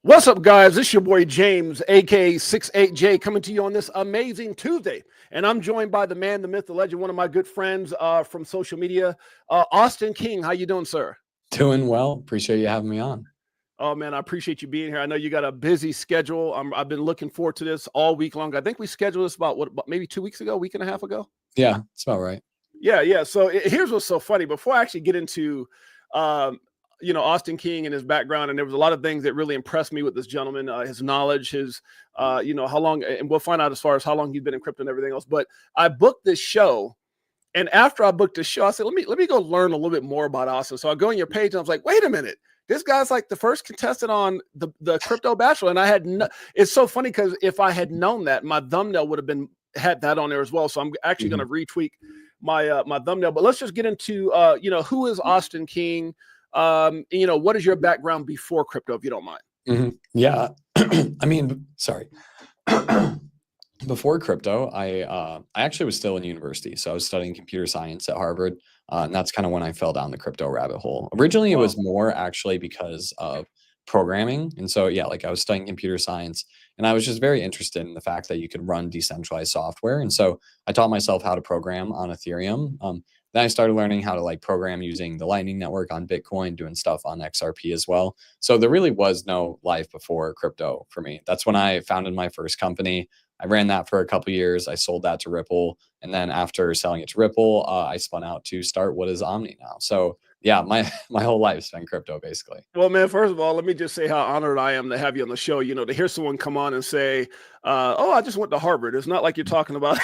What's up, guys? This is your boy James, aka 68J, coming to you on this amazing Tuesday. And I'm joined by the man, the myth, the legend, one of my good friends from social media, Austin King. How you doing, sir? Doing well. Appreciate you having me on. Oh, man, I appreciate you being here. I know you got a busy schedule. I've been looking forward to this all week long. I think we scheduled this about maybe 2 weeks ago, week and a half ago? Yeah, it's about right. Yeah. So here's what's so funny. Before I actually get into Austin King and his background, and there was a lot of things that really impressed me with this gentleman, his knowledge, his how long, and we'll find out as far as how long he's been in crypto and everything else. But I booked this show, and after I booked this show, I said, let me go learn a little bit more about Austin. So I go on your page and I was like, wait a minute, this guy's like the first contestant on the Crypto Bachelor. And I had it's so funny because if I had known that, my thumbnail would have had that on there as well. So I'm actually going to retweak my thumbnail. But let's just get into who is Austin King? What is your background before crypto, if you don't mind? Yeah. I mean, sorry. Before crypto, I actually was still in university. So I was studying computer science at Harvard. And that's kind of when I fell down the crypto rabbit hole. Originally, it was more actually because of programming. And so, yeah, like I was studying computer science and I was just very interested in the fact that you could run decentralized software. And so I taught myself how to program on Ethereum. Then I started learning how to like program using the Lightning Network on Bitcoin, doing stuff on XRP as well. So there really was no life before crypto for me. That's when I founded my first company. I ran that for a couple of years. I sold that to Ripple. And then after selling it to Ripple, I spun out to start what is Omni now. So yeah, my whole life's been crypto basically. Well, man, first of all, let me just say how honored I am to have you on the show. To hear someone come on and say, I just went to Harvard. It's not like you're talking about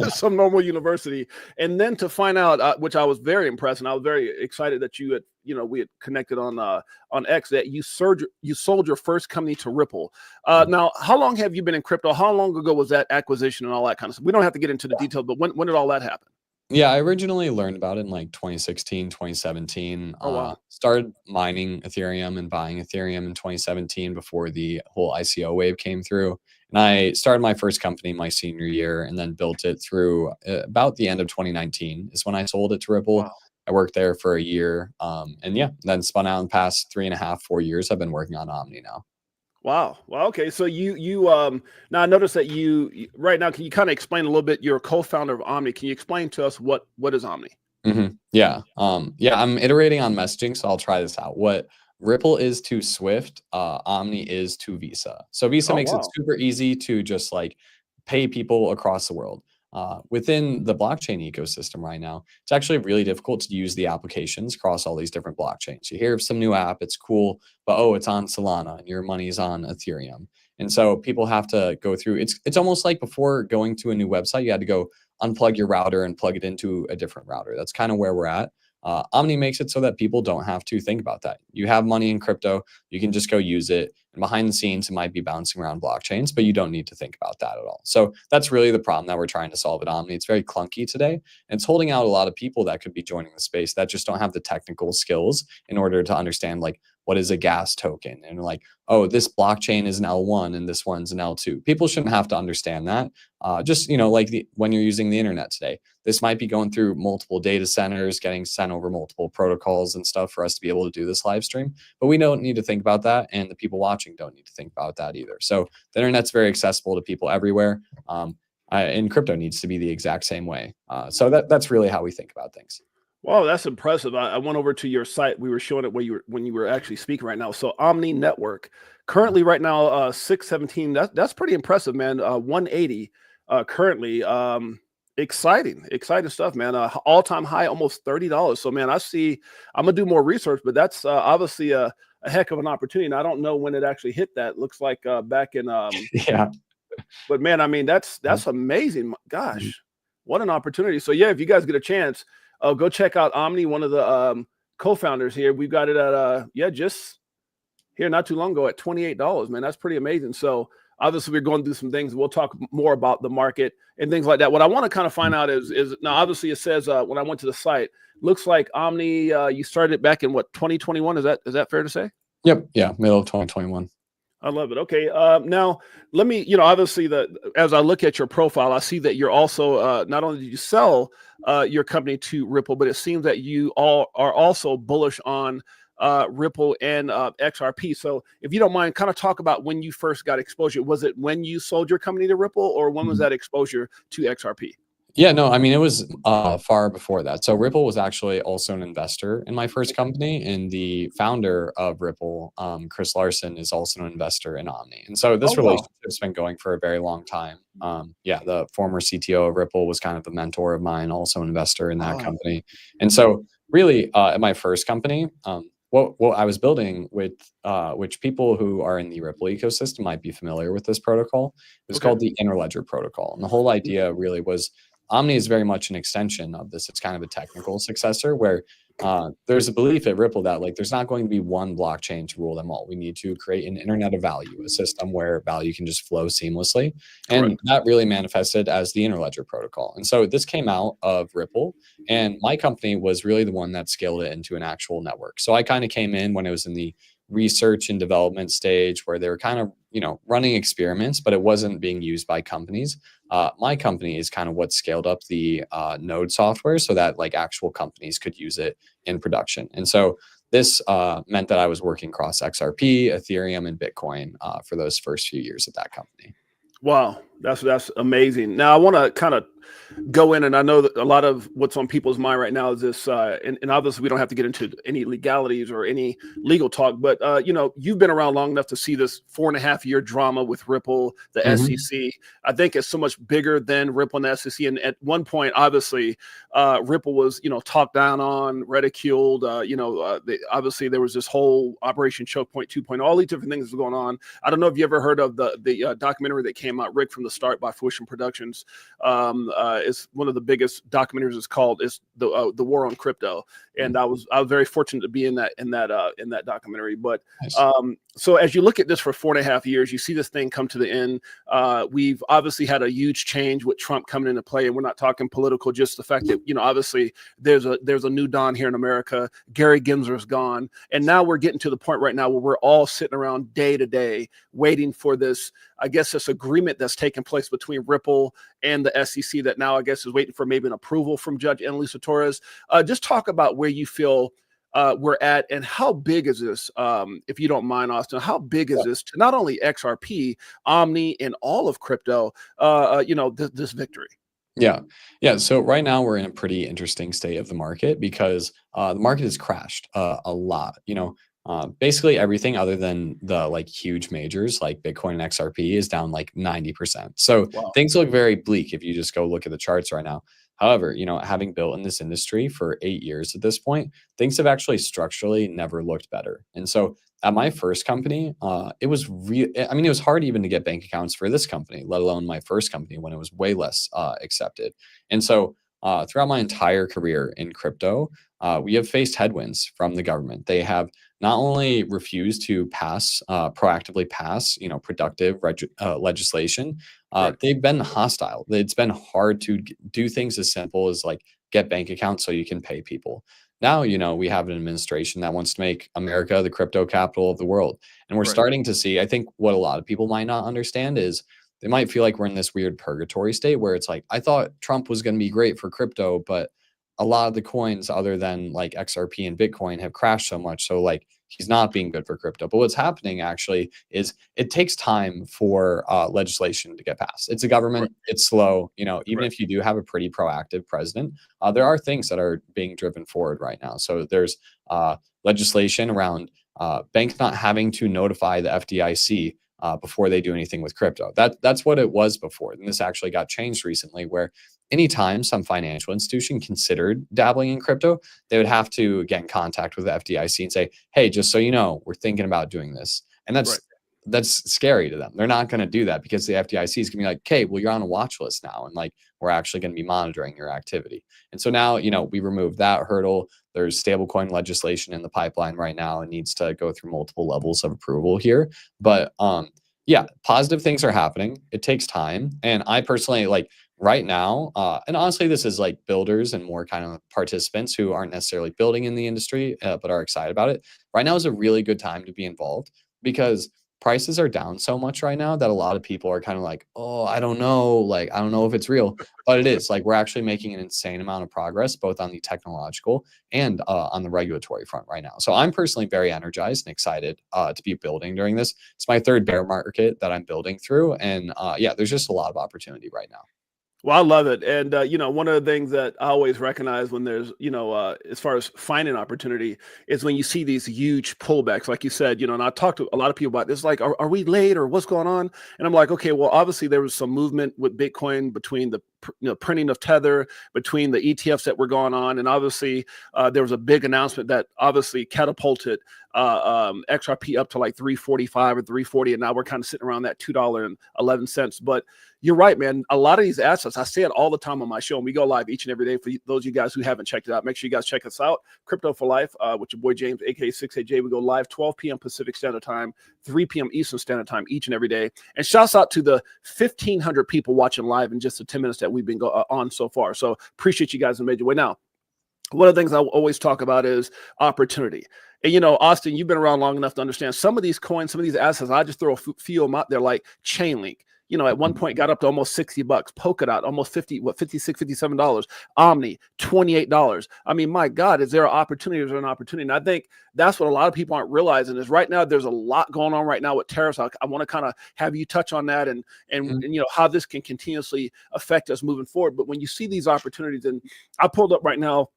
some normal university. And then to find out, which I was very impressed, and I was very excited that you had, we had connected on X, that you sold your first company to Ripple. Now, how long have you been in crypto? How long ago was that acquisition and all that kind of stuff? We don't have to get into the details, but when did all that happen? Yeah, I originally learned about it in like 2016, 2017. Oh, wow. Started mining Ethereum and buying Ethereum in 2017 before the whole ICO wave came through. And I started my first company my senior year and then built it through about the end of 2019 is when I sold it to Ripple. Wow. I worked there for a year. And yeah, then spun out in the past 3.5, 4 years. I've been working on Omni now. Wow. Well, okay. So you now I noticed that you right now, can you kind of explain a little bit? You're a co-founder of Omni. Can you explain to us what is Omni? Yeah. I'm iterating on messaging, so I'll try this out. What Ripple is to Swift, Omni is to Visa. So Visa makes it super easy to just like pay people across the world. Within the blockchain ecosystem right now, it's actually really difficult to use the applications across all these different blockchains. You hear of some new app, it's cool, but it's on Solana and your money's on Ethereum. And so people have to go through, it's almost like before going to a new website, you had to go unplug your router and plug it into a different router. That's kind of where we're at. Omni makes it so that people don't have to think about that. You have money in crypto, you can just go use it. And behind the scenes, it might be bouncing around blockchains, but you don't need to think about that at all. So that's really the problem that we're trying to solve at Omni. It's very clunky today, and it's holding out a lot of people that could be joining the space that just don't have the technical skills in order to understand like what is a gas token and like, oh, this blockchain is an L1 and this one's an L2. People shouldn't have to understand that. Just, when you're using the internet today, this might be going through multiple data centers, getting sent over multiple protocols and stuff for us to be able to do this live stream. But we don't need to think about that. And the people watching don't need to think about that either. So the internet's very accessible to people everywhere. And crypto needs to be the exact same way. So that's really how we think about things. Wow, that's impressive. I went over to your site. We were showing it when you were actually speaking right now. So Omni Network, currently right now, 617. That's pretty impressive, man. 180 currently. Exciting stuff, man. All-time high, almost $30. So, man, I'm gonna do more research, but that's obviously a heck of an opportunity. And I don't know when it actually hit that. Looks like back in yeah. But man, I mean, that's amazing. Gosh, what an opportunity. So yeah, if you guys get a chance, go check out Omni, one of the co-founders here. We've got it at just here not too long ago at $28, man. That's pretty amazing. So obviously we're going through some things. We'll talk more about the market and things like that. What I want to kind of find out is now obviously it says when I went to the site, looks like Omni, you started back in what, 2021? Is that fair to say? Yep. Yeah. Middle of 2021. I love it. Okay. Now let me, obviously as I look at your profile, I see that you're also, not only did you sell your company to Ripple, but it seems that you all are also bullish on Ripple and XRP. So if you don't mind, kind of talk about when you first got exposure. Was it when you sold your company to Ripple, or when was that exposure to XRP? Yeah, no, I mean, it was far before that. So Ripple was actually also an investor in my first company, and the founder of Ripple, Chris Larson, is also an investor in Omni. And so Oh this wow. relationship's been going for a very long time. Yeah, the former CTO of Ripple was kind of a mentor of mine, also an investor in that company. And so really, at my first company, what I was building with, which people who are in the Ripple ecosystem might be familiar with this protocol, it was called the Interledger protocol. And the whole idea really was Omni is very much an extension of this. It's kind of a technical successor where there's a belief at Ripple that like there's not going to be one blockchain to rule them all. We need to create an internet of value, a system where value can just flow seamlessly. And that really manifested as the Interledger protocol. And so this came out of Ripple, and my company was really the one that scaled it into an actual network. So I kind of came in when it was in the research and development stage where they were kind of, running experiments, but it wasn't being used by companies. My company is kind of what scaled up the node software so that like actual companies could use it in production. And so this meant that I was working across XRP, Ethereum, and Bitcoin for those first few years at that company. Wow, that's amazing. Now I want to kind of go in, and I know that a lot of what's on people's mind right now is this, and obviously we don't have to get into any legalities or any legal talk, but you've been around long enough to see this 4.5 year drama with Ripple, the SEC. I think it's so much bigger than Ripple and the SEC. And at one point, obviously, Ripple was talked down on, ridiculed. Obviously there was this whole Operation Choke Point 2.0, all these different things going on. I don't know if you ever heard of the documentary that came out, Rick from the Start by Fruition Productions. It's one of the biggest documentaries. It's called the War on Crypto, and I was very fortunate to be in that documentary. But so as you look at this for 4.5 years, you see this thing come to the end. We've obviously had a huge change with Trump coming into play, and we're not talking political, just the fact that obviously there's a new dawn here in America. Gary Gensler's gone, and now we're getting to the point right now where we're all sitting around day to day waiting for this, I guess, this agreement that's taking place between Ripple and the SEC that now I guess is waiting for maybe an approval from Judge Annalisa Torres. Just talk about where you feel we're at, and how big is this, if you don't mind, Austin, how big is this to not only XRP, Omni, and all of crypto, this victory? Yeah. Yeah. So right now we're in a pretty interesting state of the market because the market has crashed a lot. Basically everything other than the like huge majors like Bitcoin and XRP is down like 90%. So things look very bleak if you just go look at the charts right now. However, having built in this industry for 8 years at this point, things have actually structurally never looked better. And so at my first company, it was it was hard even to get bank accounts for this company, let alone my first company when it was way less accepted. And so throughout my entire career in crypto, we have faced headwinds from the government. They have not only refused to proactively pass, productive legislation, they've been hostile. It's been hard to do things as simple as like get bank accounts so you can pay people. Now, we have an administration that wants to make America the crypto capital of the world. And we're starting to see, I think what a lot of people might not understand is they might feel like we're in this weird purgatory state where it's like, I thought Trump was going to be great for crypto, but a lot of the coins other than like XRP and Bitcoin have crashed so much. So like he's not being good for crypto. But what's happening actually is it takes time for legislation to get passed. It's a government. It's slow. Even if you do have a pretty proactive president, there are things that are being driven forward right now. So there's legislation around banks not having to notify the FDIC before they do anything with crypto. That's what it was before. And this actually got changed recently where anytime some financial institution considered dabbling in crypto, they would have to get in contact with the FDIC and say, hey, just so you know, we're thinking about doing this. And that's scary to them. They're not going to do that because the FDIC is going to be like, okay, well, you're on a watch list now. And like, we're actually going to be monitoring your activity. And so now, we removed that hurdle. There's stablecoin legislation in the pipeline right now. It needs to go through multiple levels of approval here. But yeah, positive things are happening. It takes time. And I personally like right now, and honestly, this is like builders and more kind of participants who aren't necessarily building in the industry, but are excited about it. Right now is a really good time to be involved because prices are down so much right now that a lot of people are kind of like, oh, I don't know. Like, I don't know if it's real, but it is. Like, we're actually making an insane amount of progress, both on the technological and on the regulatory front right now. So I'm personally very energized and excited to be building during this. It's my third bear market that I'm building through. And yeah, there's just a lot of opportunity right now. Well, I love it. And, one of the things that I always recognize when there's, as far as finding opportunity is when you see these huge pullbacks, like you said, and I talked to a lot of people about this, like, are we late or what's going on? And I'm like, okay, well, obviously there was some movement with Bitcoin between the printing of Tether, between the ETFs that were going on. And obviously there was a big announcement that obviously catapulted XRP up to like 345 or 340. And now we're kind of sitting around that $2.11. But you're right, man. A lot of these assets, I say it all the time on my show, and we go live each and every day. For those of you guys who haven't checked it out, make sure you guys check us out. Crypto4Life with your boy James, aka 68J. We go live 12 p.m. Pacific Standard Time, 3 p.m. Eastern Standard Time each and every day. And shouts out to the 1,500 people watching live in just the 10 minutes that we've been on so far. So appreciate you guys in a major way. Now, one of the things I always talk about is opportunity. And, Austin, you've been around long enough to understand some of these coins, some of these assets, I just throw a few of them out there, like Chainlink. At one point got up to almost $60. Polkadot, almost $56, $57. Omni, $28. I mean, my God, is there an opportunity? Is there an opportunity? And I think that's what a lot of people aren't realizing is right now, there's a lot going on right now with tariffs. I want to kind of have you touch on that and how this can continuously affect us moving forward. But when you see these opportunities, and I pulled up right now,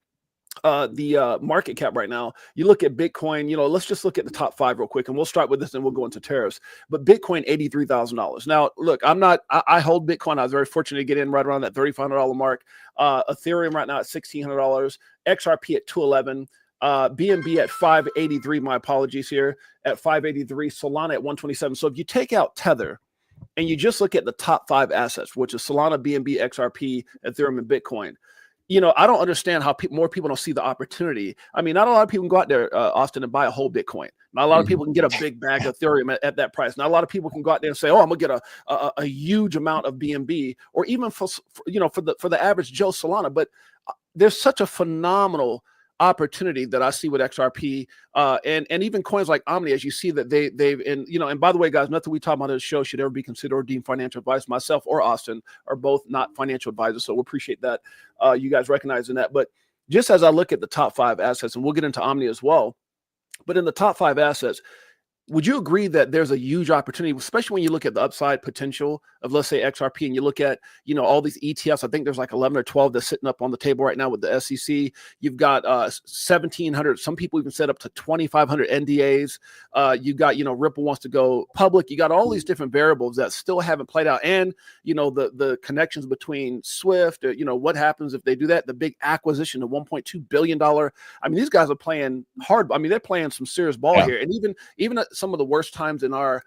the market cap right now, you look at Bitcoin, let's just look at the top 5 real quick, and we'll start with this and we'll go into tariffs. But Bitcoin, $83,000. Now, look, I hold Bitcoin. I was very fortunate to get in right around that $3,500 mark. Ethereum right now at $1,600, XRP at $211, BNB at 583. My apologies here at 583, Solana at 127. So if you take out Tether and you just look at the top 5 assets, which is Solana, BNB, XRP, Ethereum, and Bitcoin, I don't understand how more people don't see the opportunity. I mean, not a lot of people can go out there, Austin, and buy a whole Bitcoin. Not a lot of people can get a big bag of Ethereum at that price. Not a lot of people can go out there and say, "Oh, I'm gonna get a huge amount of BNB," or even for the average Joe Solana. But there's such a phenomenal opportunity that I see with XRP and even coins like Omni, as you see that and by the way, guys, nothing we talk about on this show should ever be considered or deemed financial advice. Myself or Austin are both not financial advisors, so we appreciate that you guys recognizing that. But just as I look at the top 5 assets, and we'll get into Omni as well, but in the top 5 assets, would you agree that there's a huge opportunity, especially when you look at the upside potential of, let's say, XRP, and you look at, all these ETFs? I think there's like 11 or 12 that's sitting up on the table right now with the SEC. You've got 1,700. Some people even set up to 2,500 NDAs. You got, Ripple wants to go public. You got all these different variables that still haven't played out. And, the connections between Swift, what happens if they do that? The big acquisition of $1.2 billion. I mean, these guys are playing hard. I mean, they're playing some serious ball here. And even at some of the worst times in our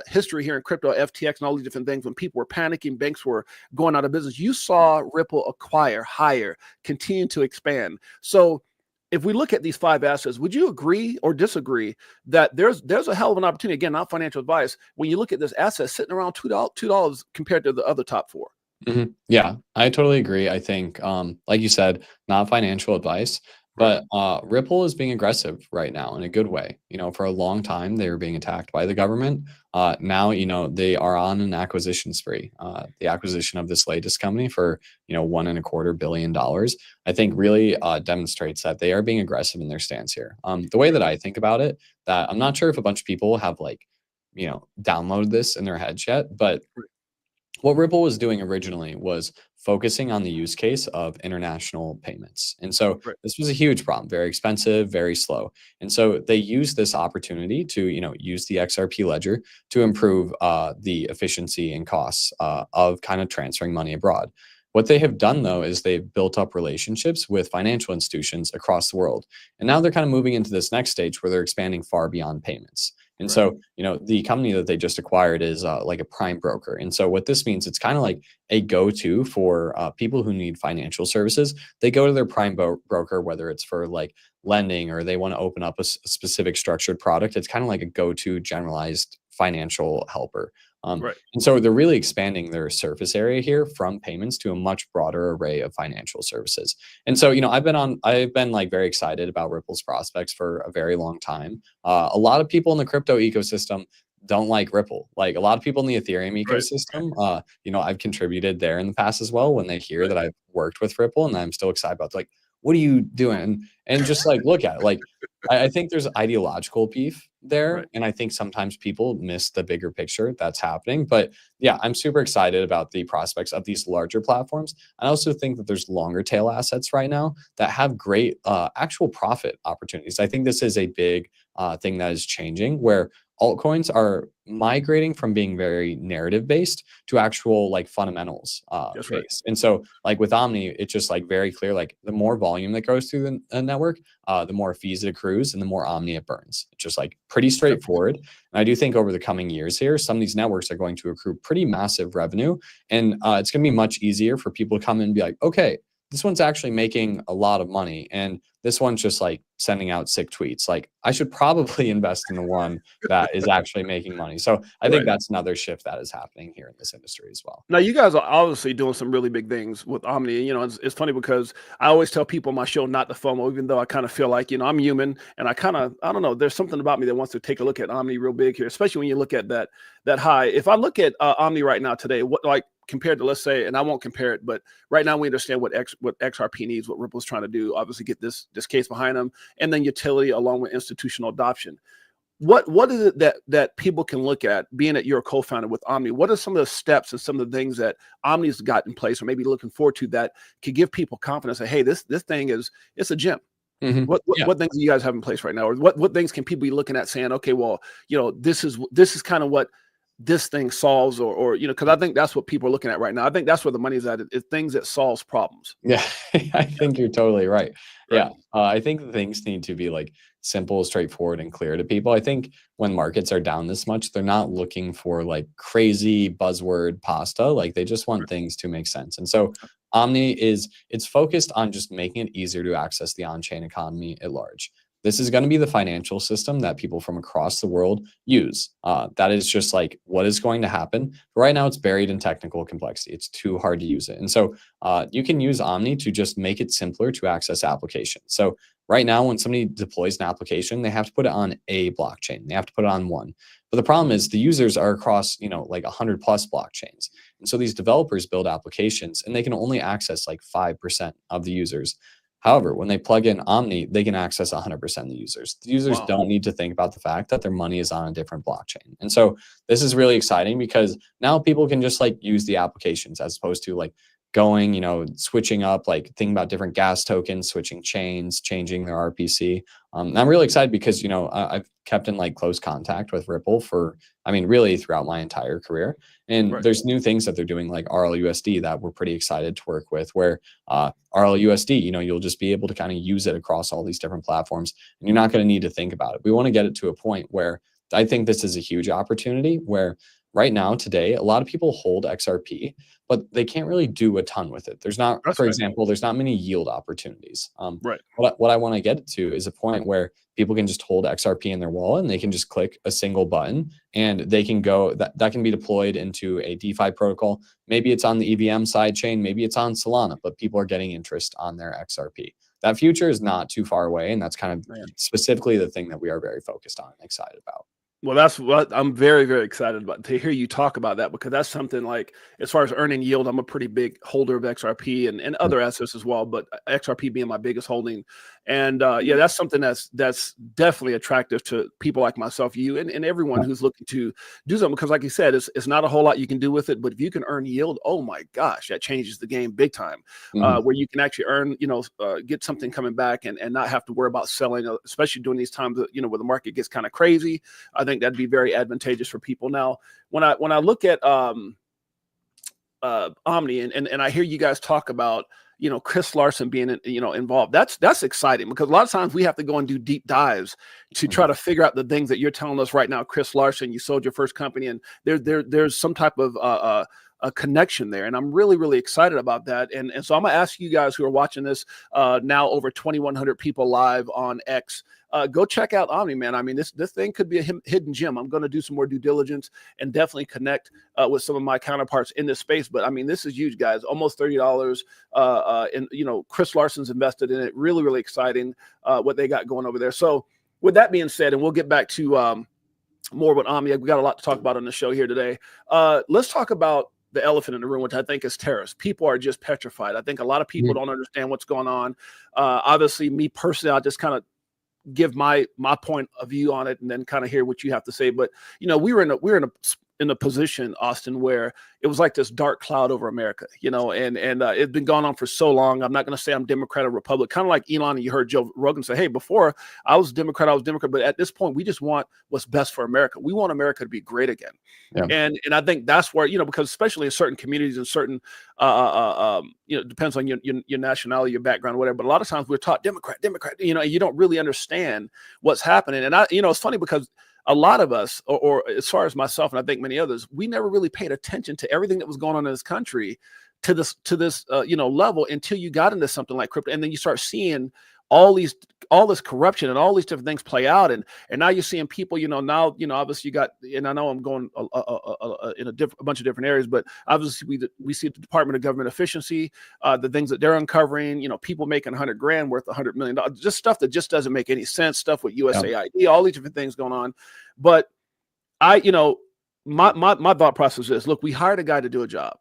history here in crypto, FTX and all these different things, when people were panicking, banks were going out of business, you saw Ripple acquire, hire, continue to expand. So if we look at these 5 assets, would you agree or disagree that there's a hell of an opportunity? Again, not financial advice. When you look at this asset sitting around $2 compared to the other top 4. Mm-hmm. Yeah, I totally agree. I think, like you said, not financial advice, but Ripple is being aggressive right now in a good way. For a long time, they were being attacked by the government. Now, they are on an acquisition spree. The acquisition of this latest company for, $1.25 billion, I think really demonstrates that they are being aggressive in their stance here. The way that I think about it, that I'm not sure if a bunch of people have downloaded this in their heads yet, but what Ripple was doing originally was focusing on the use case of international payments. And so this was a huge problem, very expensive, very slow. And so they used this opportunity to, use the XRP ledger to improve the efficiency and costs of kind of transferring money abroad. What they have done, though, is they've built up relationships with financial institutions across the world. And now they're kind of moving into this next stage where they're expanding far beyond payments. And so, the company that they just acquired is like a prime broker. And so what this means, it's kind of like a go-to for people who need financial services. They go to their prime broker, whether it's for like lending or they want to open up a specific structured product. It's kind of like a go-to generalized financial helper. And so they're really expanding their surface area here from payments to a much broader array of financial services. And so, I've been like very excited about Ripple's prospects for a very long time. A lot of people in the crypto ecosystem, don't like Ripple. Like a lot of people in the Ethereum Right. ecosystem, you know, I've contributed there in the past as well. When they hear that I've worked with Ripple and I'm still excited about, like, what are you doing? And just like look at it. Like I think there's ideological beef there, Right. and I think sometimes people miss the bigger picture that's happening. But yeah, I'm super excited about the prospects of these larger platforms. I also think that there's longer tail assets right now that have great actual profit opportunities. I think this is a big thing that is changing, where altcoins are migrating from being very narrative based to actual like fundamentals That's right. based. And so like with Omni, it's just like very clear, like the more volume that goes through the network, the more fees it accrues and the more Omni it burns. It's just like pretty Yep. straightforward. And I do think over the coming years here, some of these networks are going to accrue pretty massive revenue. And it's going to be much easier for people to come in and be like, okay, this one's actually making a lot of money. And this one's just like sending out sick tweets. Like I should probably invest in the one that is actually making money. So I think Right. that's another shift that is happening here in this industry as well. Now, you guys are obviously doing some really big things with Omni. You know, it's funny because I always tell people on my show not to FOMO, even though I kind of feel like, you know, I'm human and I don't know, there's something about me that wants to take a look at Omni real big here, especially when you look at that high. If I look at Omni right now today, what like compared to, let's say, and I won't compare it, but right now we understand what XRP needs, what Ripple's trying to do, obviously get this case behind them, and then utility along with institutional adoption. What is it that people can look at, being that you're a co-founder with Omni? What are some of the steps and some of the things that Omni's got in place, or maybe looking forward to, that could give people confidence that, hey, this thing it's a gem? Mhm. What things do you guys have in place right now, or what things can people be looking at saying, okay, well, you know, this is kind of what this thing solves, or you know, because I think that's what people are looking at right now. I think that's where the money is at. It's things that solves problems. Yeah, I think you're totally right. Right. Yeah, I think things need to be like simple, straightforward, and clear to people. I think when markets are down this much, they're not looking for like crazy buzzword pasta. Like they just want Right. things to make sense. And so Omni it's focused on just making it easier to access the on-chain economy at large. This is going to be the financial system that people from across the world use. That is just like what is going to happen. Right now, it's buried in technical complexity. It's too hard to use it. And so you can use Omni to just make it simpler to access applications. So right now, when somebody deploys an application, they have to put it on a blockchain. They have to put it on one. But the problem is the users are across, you know, like 100 plus blockchains. And so these developers build applications and they can only access like 5% of the users. However, when they plug in Omni, they can access 100% of the users. The users Wow. don't need to think about the fact that their money is on a different blockchain. And so this is really exciting because now people can just like use the applications as opposed to like going, you know, switching up, like thinking about different gas tokens, switching chains, changing their RPC. And I'm really excited because, you know, I've kept in like close contact with Ripple for, I mean, really throughout my entire career. And Right. there's new things that they're doing like RLUSD that we're pretty excited to work with, where RLUSD, you know, you'll just be able to kind of use it across all these different platforms and you're not going to need to think about it. We want to get it to a point where I think this is a huge opportunity where right now, today, a lot of people hold XRP, but they can't really do a ton with it. There's not, That's for right. example, there's not many yield opportunities. Right. What I want to get to is a point where people can just hold XRP in their wallet and they can just click a single button and they can go, that can be deployed into a DeFi protocol. Maybe it's on the EVM side chain, maybe it's on Solana, but people are getting interest on their XRP. That future is not too far away. And that's kind of Man. specifically the thing that we are very focused on and excited about. Well, that's what I'm very, very excited about, to hear you talk about that, because that's something like, as far as earning yield, I'm a pretty big holder of XRP and other assets as well, but XRP being my biggest holding. And yeah, that's something that's definitely attractive to people like myself, you, and everyone who's looking to do something, because like you said, it's not a whole lot you can do with it, but if you can earn yield, oh my gosh, that changes the game big time. Where you can actually earn, you know, get something coming back and not have to worry about selling, especially during these times, you know, where the market gets kind of crazy. I think that'd be very advantageous for people. Now, when I look at Omni and I hear you guys talk about, you know, Chris Larson being, you know, involved, that's exciting, because a lot of times we have to go and do deep dives to try to figure out the things that you're telling us right now. Chris Larson, you sold your first company, and there's some type of a connection there, and I'm really, really excited about that. And so I'm gonna ask you guys who are watching this now, over 2,100 people live on X. Go check out Omni, man. I mean, this thing could be a hidden gem. I'm going to do some more due diligence and definitely connect with some of my counterparts in this space. But I mean, this is huge, guys. Almost $30. And you know, Chris Larson's invested in it. Really, really exciting what they got going over there. So with that being said, and we'll get back to more with Omni. We got a lot to talk about on the show here today. Let's talk about the elephant in the room, which I think is tariffs. People are just petrified. I think a lot of people don't understand what's going on. Obviously, me personally, I'll just kind of give my point of view on it and then kind of hear what you have to say. But we were in a position, Austin, where it was like this dark cloud over America, and it's been going on for so long. I'm not going to say I'm Democrat or Republican, kind of like Elon. And you heard Joe Rogan say, hey, before I was Democrat, but at this point, we just want what's best for America. We want America to be great again. Yeah. And I think that's where, because especially in certain communities and certain, depends on your nationality, your background, whatever. But a lot of times we're taught Democrat, and you don't really understand what's happening. And it's funny because a lot of us, or as far as myself, and I think many others, we never really paid attention to everything that was going on in this country to this level until you got into something like crypto. And then you start seeing all this corruption and all these different things play out. And now you're seeing people, now, obviously you got, and I know I'm going in a bunch of different areas, but obviously we see the Department of Government Efficiency, the things that they're uncovering, people making $100,000 worth $100 million, just stuff that just doesn't make any sense, stuff with USAID, all these different things going on. But my thought process is, look, we hired a guy to do a job.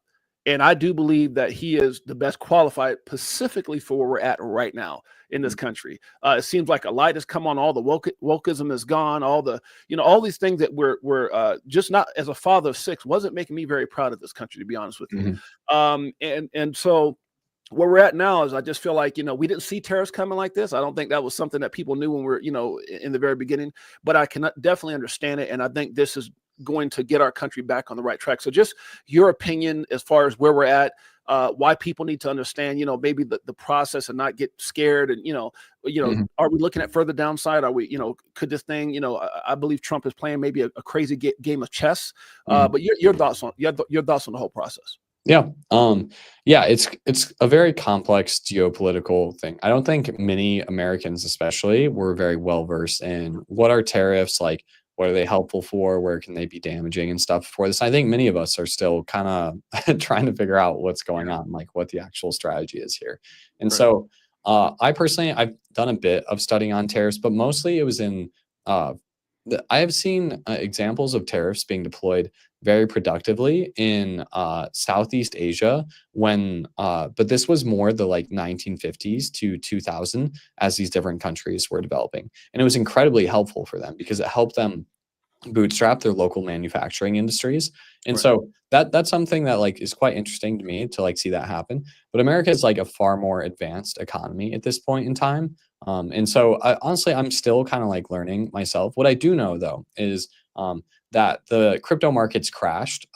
And I do believe that he is the best qualified specifically for where we're at right now in this country. It seems like a light has come on. All the wokeism is gone. All the, all these things that we're just not, as a father of 6, wasn't making me very proud of this country, to be honest with you. And so where we're at now is I just feel like, we didn't see tariffs coming like this. I don't think that was something that people knew when we're, in the very beginning, but I can definitely understand it. And I think this is going to get our country back on the right track. So just your opinion as far as where we're at, why people need to understand, maybe the process and not get scared. And, are we looking at further downside? Are we, could this thing, I believe Trump is playing maybe a crazy game of chess. But your thoughts on the whole process. Yeah. It's a very complex geopolitical thing. I don't think many Americans, especially, were very well versed in what are tariffs, like, what are they helpful for? Where can they be damaging and stuff for this? I think many of us are still kind of trying to figure out what's going on, like what the actual strategy is here. And so I personally, I've done a bit of studying on tariffs, but mostly it was in, I have seen examples of tariffs being deployed very productively in Southeast Asia but this was more the like 1950s to 2000 as these different countries were developing. And it was incredibly helpful for them because it helped them bootstrap their local manufacturing industries. And so that's something that like is quite interesting to me to like see that happen. But America is like a far more advanced economy at this point in time. And so honestly, I'm still kind of like learning myself. What I do know though is that the crypto markets crashed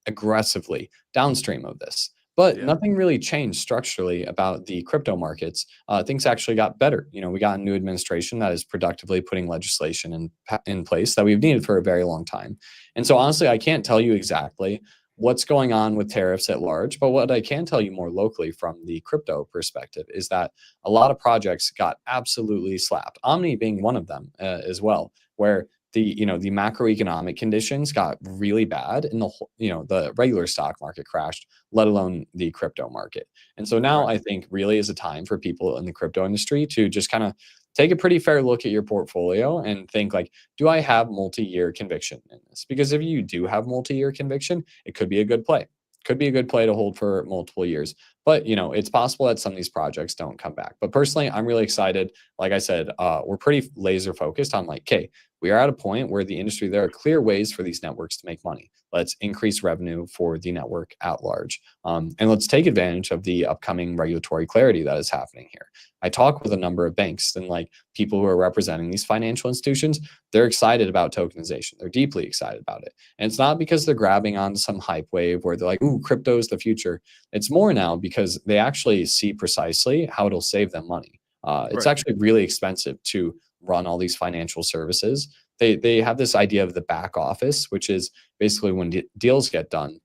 aggressively downstream of this. But nothing really changed structurally about the crypto markets. Things actually got better. We got a new administration that is productively putting legislation in place that we've needed for a very long time. And so honestly, I can't tell you exactly what's going on with tariffs at large, but what I can tell you more locally from the crypto perspective is that a lot of projects got absolutely slapped. Omni being one of them as well, where the macroeconomic conditions got really bad and the regular stock market crashed, let alone the crypto market. And so now I think really is a time for people in the crypto industry to just kind of take a pretty fair look at your portfolio and think like, do I have multi-year conviction in this? Because if you do have multi-year conviction, it could be a good play. Could be a good play to hold for multiple years. But, it's possible that some of these projects don't come back. But personally, I'm really excited. Like I said, we're pretty laser focused on like, okay, we are at a point where the industry, there are clear ways for these networks to make money. Let's increase revenue for the network at large. And let's take advantage of the upcoming regulatory clarity that is happening here. I talk with a number of banks and like people who are representing these financial institutions. They're excited about tokenization. They're deeply excited about it. And it's not because they're grabbing onto some hype wave where they're like, ooh, crypto is the future. It's more now because they actually see precisely how it'll save them money. It's actually really expensive to run all these financial services. They have this idea of the back office, which is basically when deals get done,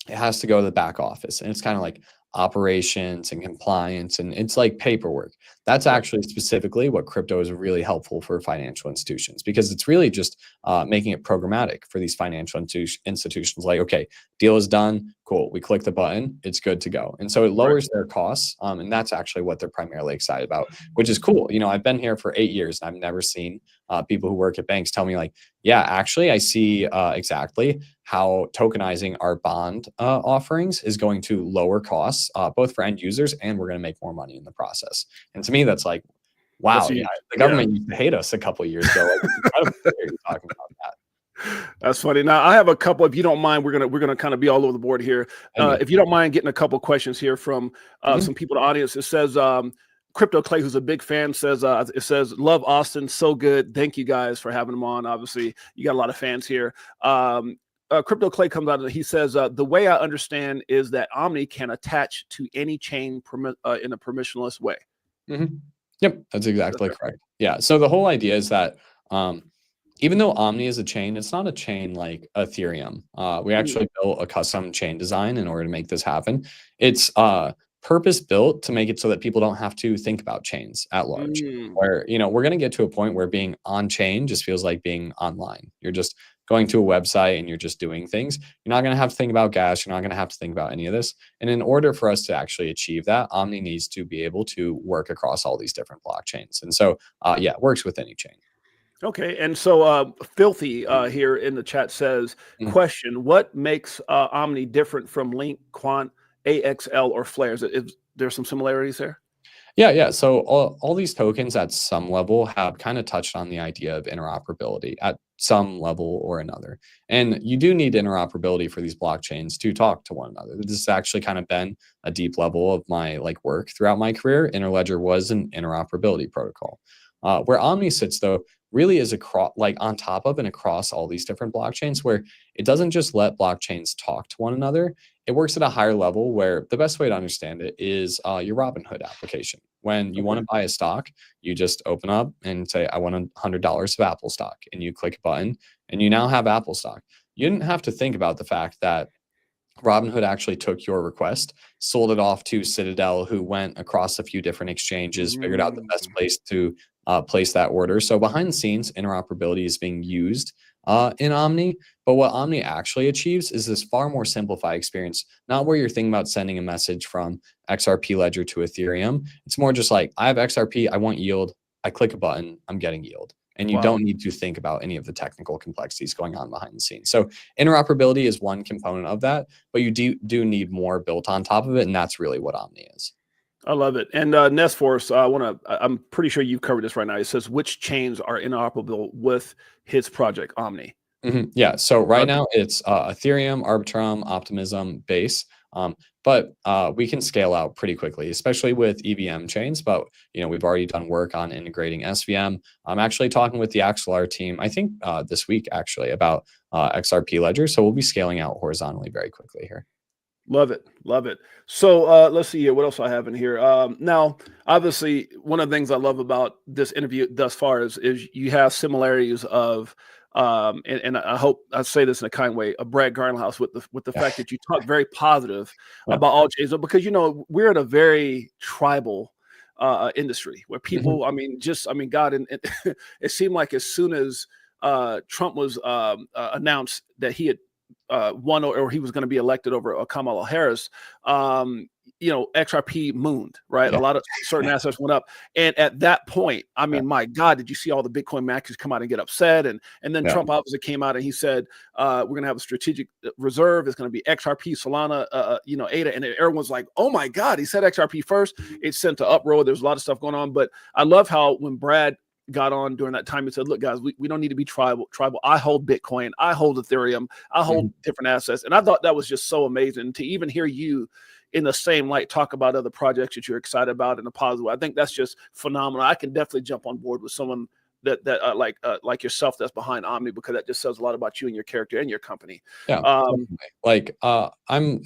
it has to go to the back office. And it's kind of like operations and compliance, and it's like paperwork. That's actually specifically what crypto is really helpful for financial institutions, because it's really just making it programmatic for these financial institutions. Like, okay, deal is done, cool. We click the button, it's good to go. And so it lowers their costs. And that's actually what they're primarily excited about, which is cool. You know, I've been here for 8 years and I've never seen people who work at banks tell me like, yeah, actually, I see exactly how tokenizing our bond offerings is going to lower costs, both for end users, and we're going to make more money in the process. And to me, that's like, wow, yeah, the government used to hate us a couple of years ago. Like, it's incredible to hear you talking about that. That's funny. Now I have a couple. If you don't mind, we're gonna kind of be all over the board here. If you don't mind getting a couple questions here from some people in the audience. It says Crypto Clay, who's a big fan, says it says, love Austin, so good. Thank you guys for having him on. Obviously, you got a lot of fans here. Crypto Clay comes out and he says, the way I understand is that Omni can attach to any chain in a permissionless way. Yep, that's exactly correct. Yeah. So the whole idea is that even though Omni is a chain, it's not a chain like Ethereum. We actually built a custom chain design in order to make this happen. It's purpose built to make it so that people don't have to think about chains at large. Where, you know, we're going to get to a point where being on chain just feels like being online. You're just going to a website and you're just doing things. You're not going to have to think about gas. You're not going to have to think about any of this. And in order for us to actually achieve that, Omni needs to be able to work across all these different blockchains. And so, yeah, it works with any chain. Okay, and so Filthy here in the chat says, question, what makes Omni different from Link, Quant, AXL, or Flare? Is there some similarities there? Yeah. So all these tokens at some level have kind of touched on the idea of interoperability at some level or another. And you do need interoperability for these blockchains to talk to one another. This has actually kind of been a deep level of my work throughout my career. Interledger was an interoperability protocol. Where Omni sits, though, really is on top of and across all these different blockchains, where it doesn't just let blockchains talk to one another. It works at a higher level, where the best way to understand it is your Robinhood application. When you want to buy a stock, you just open up and say, I want $100 of Apple stock, and you click a button and you now have Apple stock. You didn't have to think about the fact that Robinhood actually took your request, sold it off to Citadel, who went across a few different exchanges, figured out the best place to place that order. So behind the scenes, interoperability is being used in Omni. But what Omni actually achieves is this far more simplified experience, not where you're thinking about sending a message from XRP Ledger to Ethereum. It's more just like, I have XRP, I want yield. I click a button, I'm getting yield. And you don't need to think about any of the technical complexities going on behind the scenes. So interoperability is one component of that, but you do need more built on top of it. And that's really what Omni is. I love it. And Nestforce, I'm pretty sure you've covered this right now. It says, which chains are interoperable with his project, Omni? Yeah. So right now it's Ethereum, Arbitrum, Optimism, Base. But we can scale out pretty quickly, especially with EVM chains. But, you know, we've already done work on integrating SVM. I'm actually talking with the Axelar team, I think this week, actually, about XRP Ledger. So we'll be scaling out horizontally very quickly here. Love it. Love it. So let's see here. What else I have in here? Now, obviously, one of the things I love about this interview thus far is you have similarities of, and I hope I say this in a kind way, of Brad Garlinghouse with the fact that you talk very positive about all chains, because, you know, we're in a very tribal industry where people, God, and it seemed like as soon as Trump was announced that he had won or he was going to be elected over Kamala Harris, you know, XRP mooned, right? A lot of certain assets went up. And at that point, I mean, my God, did you see all the Bitcoin maxis come out and get upset? And then Trump obviously came out and he said, we're going to have a strategic reserve. It's going to be XRP, Solana, you know, ADA. And everyone's like, oh my God, he said XRP first. It sent to uproar. There's a lot of stuff going on. But I love how when Brad got on during that time and said, look, guys, we don't need to be tribal. I hold Bitcoin. I hold Ethereum. I hold different assets. And I thought that was just so amazing to even hear you in the same light talk about other projects that you're excited about in a positive way. I think that's just phenomenal. I can definitely jump on board with someone that like yourself that's behind Omni, because that just says a lot about you and your character and your company. I'm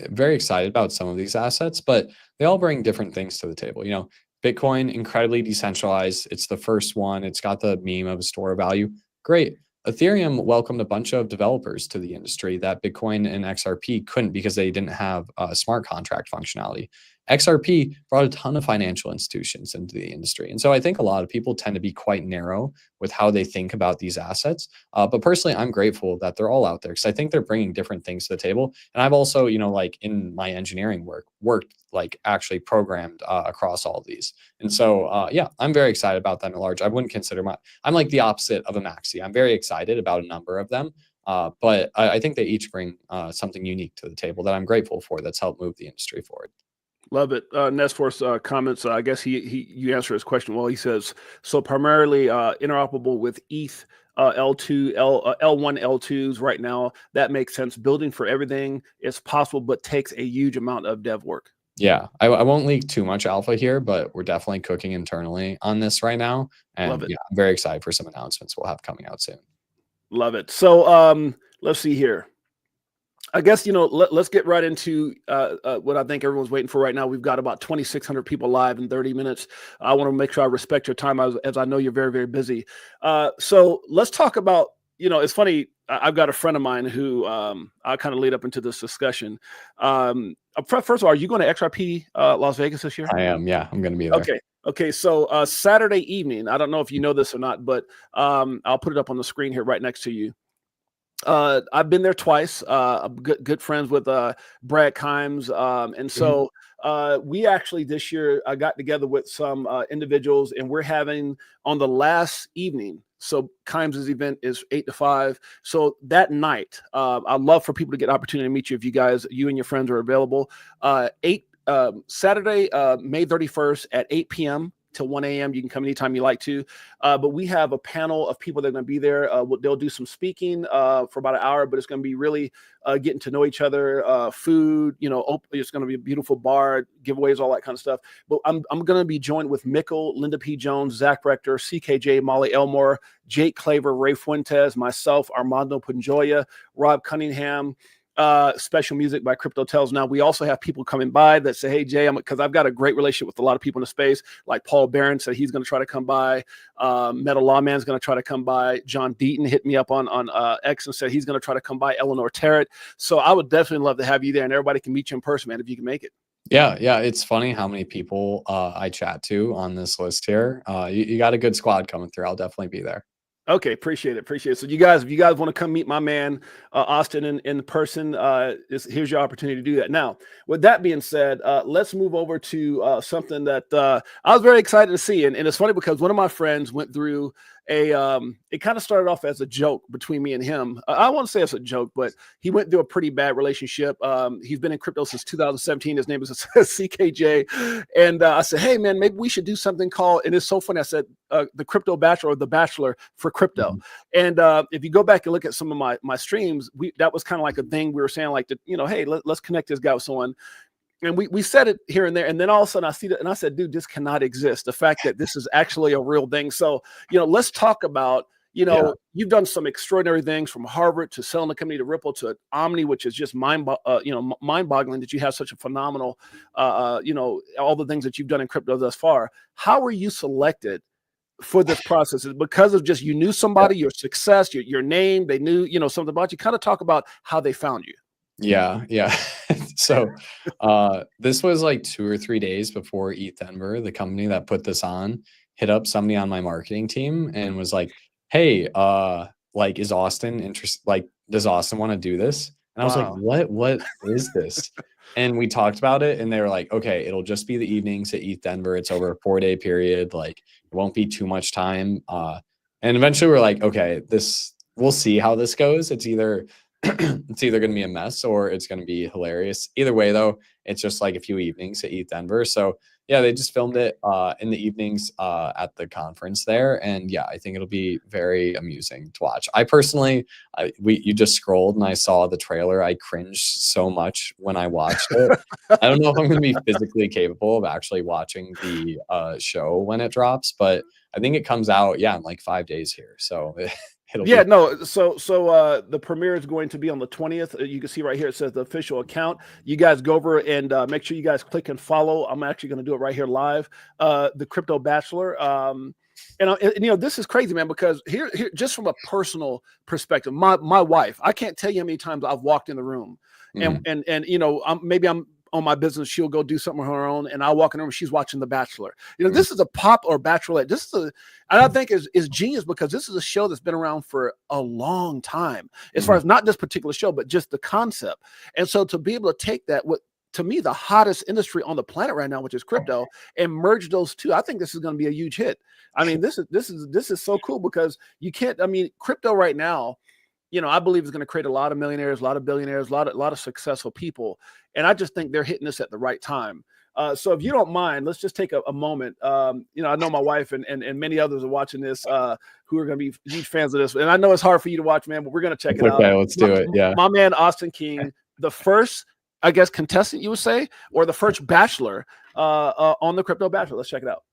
very excited about some of these assets, but they all bring different things to the table. You know, Bitcoin, incredibly decentralized. It's the first one. It's got the meme of a store of value. Great. Ethereum welcomed a bunch of developers to the industry that Bitcoin and XRP couldn't, because they didn't have smart contract functionality. XRP brought a ton of financial institutions into the industry. And so I think a lot of people tend to be quite narrow with how they think about these assets. But personally, I'm grateful that they're all out there because I think they're bringing different things to the table. And I've also, like in my engineering worked like actually programmed across all of these. And so, yeah, I'm very excited about them at large. I wouldn't consider I'm like the opposite of a maxi. I'm very excited about a number of them. But I think they each bring something unique to the table that I'm grateful for that's helped move the industry forward. Love it. Nesfor's comments. I guess you answer his question. Well, he says, so primarily interoperable with ETH L2, L1, L2s right now. That makes sense. Building for everything is possible, but takes a huge amount of dev work. Yeah, I won't leak too much alpha here, but we're definitely cooking internally on this right now. And Love it. Yeah, I'm very excited for some announcements we'll have coming out soon. Love it. So let's see here. I guess, let's get right into what I think everyone's waiting for right now. We've got about 2,600 people live in 30 minutes. I want to make sure I respect your time as I know you're very, very busy. So let's talk about, it's funny. I've got a friend of mine who I kind of lead up into this discussion. First of all, are you going to XRP Las Vegas this year? I am. Yeah, I'm going to be there. Okay. So Saturday evening, I don't know if you know this or not, but I'll put it up on the screen here right next to you. I've been there twice. I'm good friends with Brad Kimes, and so we actually this year I got together with some individuals, and we're having on the last evening. So Kimes' event is 8 to 5. So that night, I'd love for people to get an opportunity to meet you if you and your friends are available. Saturday, May 31st at 8 p.m. till 1 a.m. You can come anytime you like to. But we have a panel of people that are going to be there. They'll do some speaking for about an hour, but it's going to be really getting to know each other, food, it's going to be a beautiful bar, giveaways, all that kind of stuff. But I'm going to be joined with Mikkel, Linda P. Jones, Zach Rector, CKJ, Molly Elmore, Jake Claver, Ray Fuentes, myself, Armando Punjoya, Rob Cunningham, special music by Crypto Tells. Now we also have people coming by that say, hey Jay, because I've got a great relationship with a lot of people in the space, like Paul Barron said he's going to try to come by. Metal Lawman's going to try to come by. John Deaton hit me up on X and said he's going to try to come by. Eleanor Terrett. So I would definitely love to have you there, and everybody can meet you in person, man, if you can make it. Yeah. It's funny how many people I chat to on this list here. You got a good squad coming through. I'll definitely be there. Okay, appreciate it. So if you guys want to come meet my man Austin in person, here's your opportunity to do that. Now, with that being said, let's move over to something that I was very excited to see, and it's funny because one of my friends went through it kind of started off as a joke between me and him. I won't say it's a joke, but he went through a pretty bad relationship. He's been in crypto since 2017. His name is CKJ. And I said, hey man, maybe we should do something called, and it's so funny. I said, the Crypto Bachelor or the Bachelor for crypto. Mm-hmm. And if you go back and look at some of my streams, that was kind of like a thing we were saying, like, hey, let's connect this guy with someone. And we said it here and there, and then all of a sudden I see that, and I said, dude, this cannot exist. The fact that this is actually a real thing. So, let's talk about, you've done some extraordinary things from Harvard to selling the company to Ripple to Omni, which is just mind-boggling that you have such a phenomenal, all the things that you've done in crypto thus far. How were you selected for this process? Is it because of just you knew somebody, your success, your name, they knew, something about you? Kind of talk about how they found you. Yeah. So this was like 2 or 3 days before ETH Denver, the company that put this on, hit up somebody on my marketing team and was like, hey, is Austin interested? Like, does Austin want to do this? And I was like, what is this? And we talked about it, and they were like, okay, it'll just be the evenings at ETH Denver. It's over a 4-day period. Like, it won't be too much time. And eventually we're like, okay, we'll see how this goes. It's either going to be a mess or it's going to be hilarious. Either way, though, it's just like a few evenings at ETH Denver. So yeah, they just filmed it in the evenings at the conference there. And yeah, I think it'll be very amusing to watch. I personally, you just scrolled and I saw the trailer. I cringed so much when I watched it. I don't know if I'm going to be physically capable of actually watching the show when it drops, but I think it comes out, in like 5 days here. So So the premiere is going to be on the 20th. You can see right here, it says the official account. You guys go over and make sure you guys click and follow. I'm actually going to do it right here live. The Crypto Bachelor. This is crazy, man, because here just from a personal perspective, my wife, I can't tell you how many times I've walked in the room and maybe I'm on my business, she'll go do something on her own, and I'll walk in the room, she's watching The Bachelor. This is a pop or Bachelorette. And I think is genius, because this is a show that's been around for a long time, as far as not this particular show, but just the concept. And so to be able to take that, what to me the hottest industry on the planet right now, which is crypto, and merge those two, I think this is going to be a huge hit. I mean, this is so cool, because you can't. I mean, crypto right now, I believe is going to create a lot of millionaires, a lot of billionaires, a lot of successful people. And I just think they're hitting this at the right time. So if you don't mind, let's just take a moment. I know my wife and many others are watching this who are going to be huge fans of this. And I know it's hard for you to watch, man, but we're going to check it out. Okay, let's do it. Yeah. My man, Austin King, the first, I guess, contestant, you would say, or the first bachelor on the Crypto Bachelor. Let's check it out.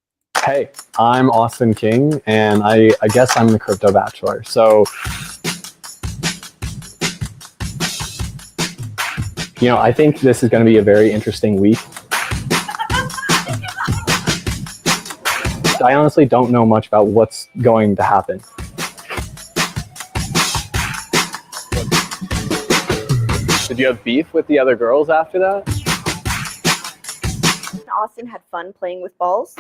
Hey, I'm Austin King, and I guess I'm the Crypto Bachelor. So, I think this is going to be a very interesting week. I honestly don't know much about what's going to happen. Did you have beef with the other girls after that? Austin had fun playing with balls.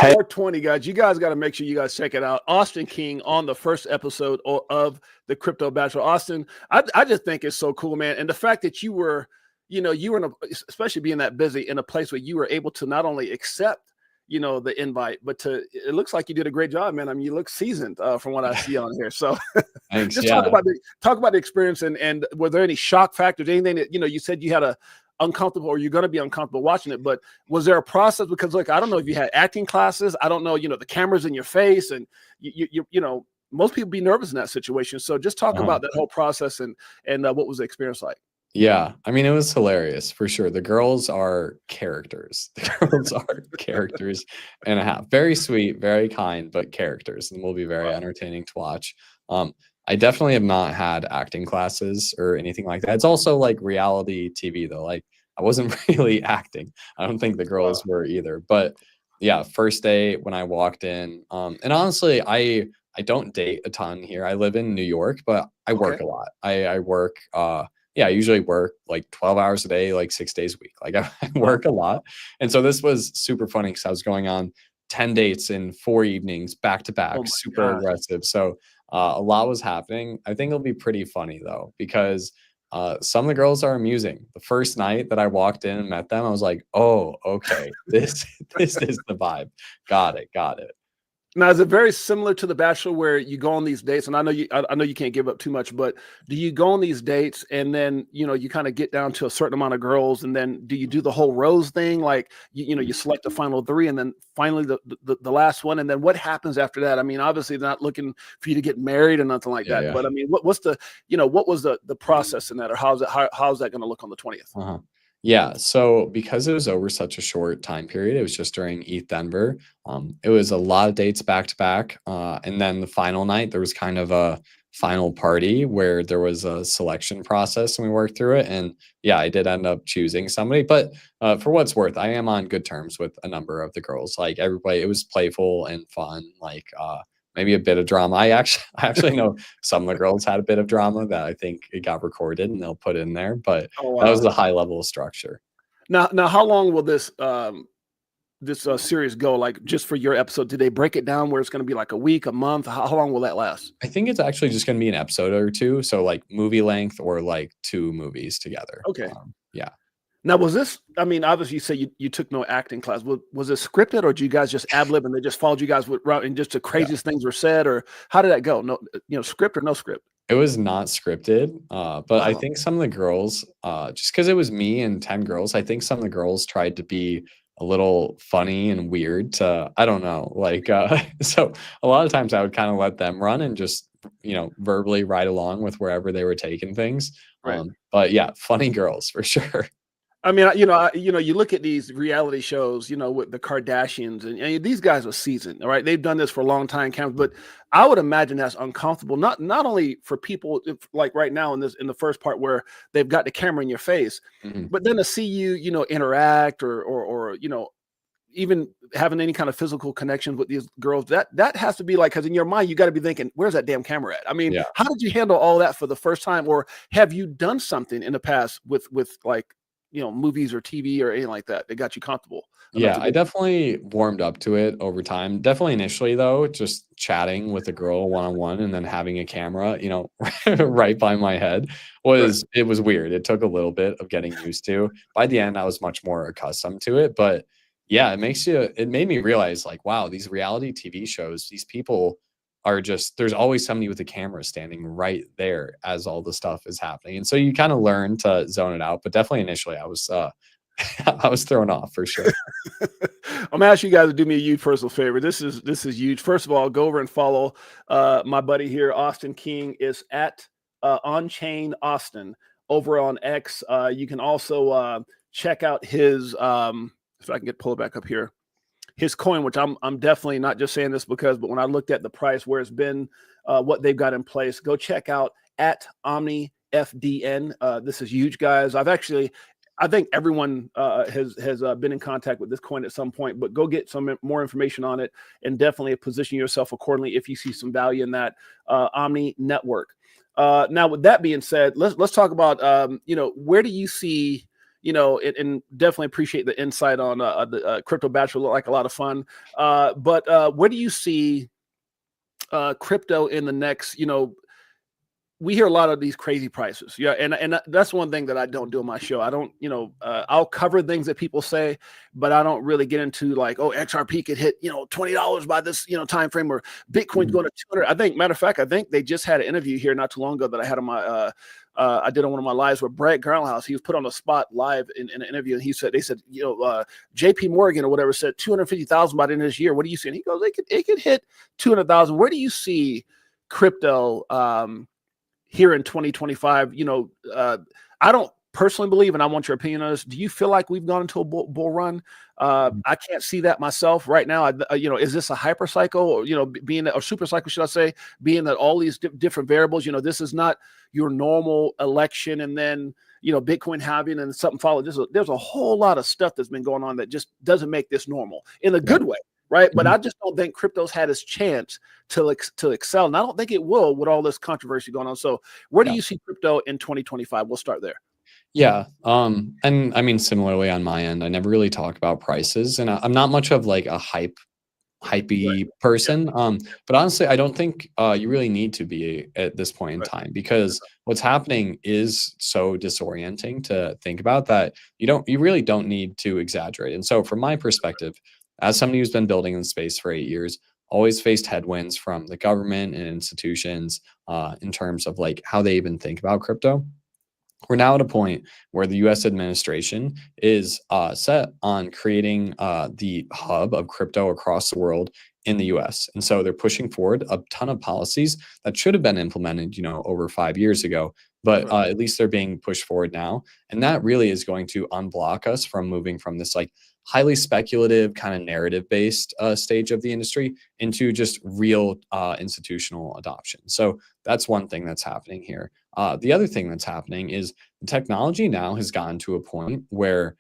420, guys. You guys got to make sure you guys check it out. Austin King on the first episode of the Crypto Bachelor. Austin, I just think it's so cool, man. And the fact that you were in especially being that busy, in a place where you were able to not only accept, the invite, but it looks like you did a great job, man. I mean, you look seasoned from what I see on here. So Thanks, just talk about the experience, and were there any shock factors, anything that, you said you had a uncomfortable, or you're going to be uncomfortable watching it, but was there a process? Because look, I don't know if you had acting classes. I don't know, the camera's in your face, and most people be nervous in that situation. So just talk about that whole process and what was the experience like? Yeah, I mean, it was hilarious for sure. The girls are characters. The girls are characters and a half. Very sweet, very kind, but characters, and will be very entertaining to watch. I definitely have not had acting classes or anything like that. It's also like reality TV though. Like, I wasn't really acting. I don't think the girls were either. But yeah, first day when I walked in, and honestly, I don't date a ton here. I live in New York, but I work a lot. I work. I usually work like 12 hours a day, like 6 days a week. Like, I work a lot. And so this was super funny, because I was going on 10 dates in 4 evenings back to back, super aggressive. So a lot was happening. I think it'll be pretty funny though, because some of the girls are amusing. The first night that I walked in and met them, I was like, oh, okay, this is the vibe. Got it. Now, is it very similar to The Bachelor, where you go on these dates? And I know you can't give up too much, but do you go on these dates and then, you kind of get down to a certain amount of girls, and then do you do the whole rose thing? Like, you select the final 3, and then finally the last one. And then what happens after that? I mean, obviously they're not looking for you to get married or nothing like that. Yeah. But I mean, what was the process in that, or how's that going to look on the 20th? Yeah, so because it was over such a short time period, it was just during ETH Denver. It was a lot of dates back to back. And then the final night, there was kind of a final party where there was a selection process, and we worked through it. And yeah, I did end up choosing somebody. But for what it's worth, I am on good terms with a number of the girls. Like, everybody, it was playful and fun. Like, maybe a bit of drama. I actually know some of the girls had a bit of drama that I think it got recorded and they'll put in there, but that was the high level of structure. Now, how long will this series go? Like, just for your episode, did they break it down where it's going to be like a week, a month? How long will that last? I think it's actually just going to be an episode or two. So like movie length, or like 2 movies together. Okay. Yeah. Now, was this, I mean, obviously you say you took no acting class. Was it scripted, or did you guys just ad lib and they just followed you guys and just the craziest things were said, or how did that go? No, script or no script? It was not scripted, but I think some of the girls, just because it was me and 10 girls, I think some of the girls tried to be a little funny and weird I don't know, like, so a lot of times I would kind of let them run and just, verbally ride along with wherever they were taking things. Right. But yeah, funny girls for sure. I mean, you look at these reality shows, with the Kardashians, and these guys are seasoned, all right? They've done this for a long time, but I would imagine that's uncomfortable, not only for people like right now in the first part where they've got the camera in your face, but then to see you, interact or even having any kind of physical connection with these girls, that has to be like, because in your mind you got to be thinking, where's that damn camera at? I mean, how did you handle all that for the first time, or have you done something in the past with like, you know, movies or TV or anything like that got you comfortable? Yeah, I definitely warmed up to it over time. Definitely initially though, just chatting with a girl one-on-one and then having a camera, you know, right by my head it was weird. It took a little bit of getting used to. By the end, I was much more accustomed to it. But yeah, it made me realize like, wow, these reality TV shows, these people are just, there's always somebody with a camera standing right there as all the stuff is happening. And so you kind of learn to zone it out. But definitely initially I was I was thrown off for sure. I'm gonna ask you guys to do me a huge personal favor. This is huge. First of all, go over and follow my buddy here, Austin King, is at On Chain Austin over on X. You can also check out his if I can pull it back up here, his coin, which I'm definitely not just saying this but when I looked at the price where it's been, what they've got in place, go check out at Omni FDN. This is huge, guys. I think everyone has been in contact with this coin at some point, but go get some more information on it and definitely position yourself accordingly if you see some value in that Omni network. Now, with that being said, let's talk about you know, where do you see, you know, and definitely appreciate the insight on the Crypto Bachelor. Looked like a lot of fun, but where do you see crypto in the next, you know, we hear a lot of these crazy prices. Yeah. And that's one thing that I don't do on my show. I don't, you know, I'll cover things that people say, but I don't really get into like, oh, XRP could hit, you know, $20 by this, you know, time frame, or Bitcoin's going to 200. I think, matter of fact, I think they just had an interview here not too long ago that I had on my, I did on one of my lives with Brad Garlhouse. He was put on the spot live in an interview, and they said, you know, JP Morgan or whatever said 250,000 by the end of this year. What do you see? And he goes, it could hit 200,000. Where do you see crypto here in 2025? You know, I don't personally believe, and I want your opinion on this. Do you feel like we've gone into a bull run? I can't see that myself right now. You know, is this a hyper cycle, or, you know, being or super cycle, should I say, being that all these different variables, you know, this is not your normal election and then, you know, Bitcoin halving and something followed. There's a whole lot of stuff that's been going on that just doesn't make this normal in a good way. Right. But I just don't think crypto's had its chance to excel. And I don't think it will with all this controversy going on. So where do you see crypto in 2025? We'll start there. Yeah. And I mean, similarly on my end, I never really talk about prices, and I'm not much of like a hypey person. But honestly, I don't think you really need to be at this point in time, because what's happening is so disorienting to think about that you really don't need to exaggerate. And so from my perspective, as somebody who's been building in the space for 8 years, always faced headwinds from the government and institutions in terms of like how they even think about crypto. We're now at a point where the U.S. administration is set on creating the hub of crypto across the world in the U.S. And so they're pushing forward a ton of policies that should have been implemented, you know, over 5 years ago. But at least they're being pushed forward now. And that really is going to unblock us from moving from this like highly speculative kind of narrative based stage of the industry into just real institutional adoption. So that's one thing that's happening here. The other thing that's happening is the technology now has gotten to a point where,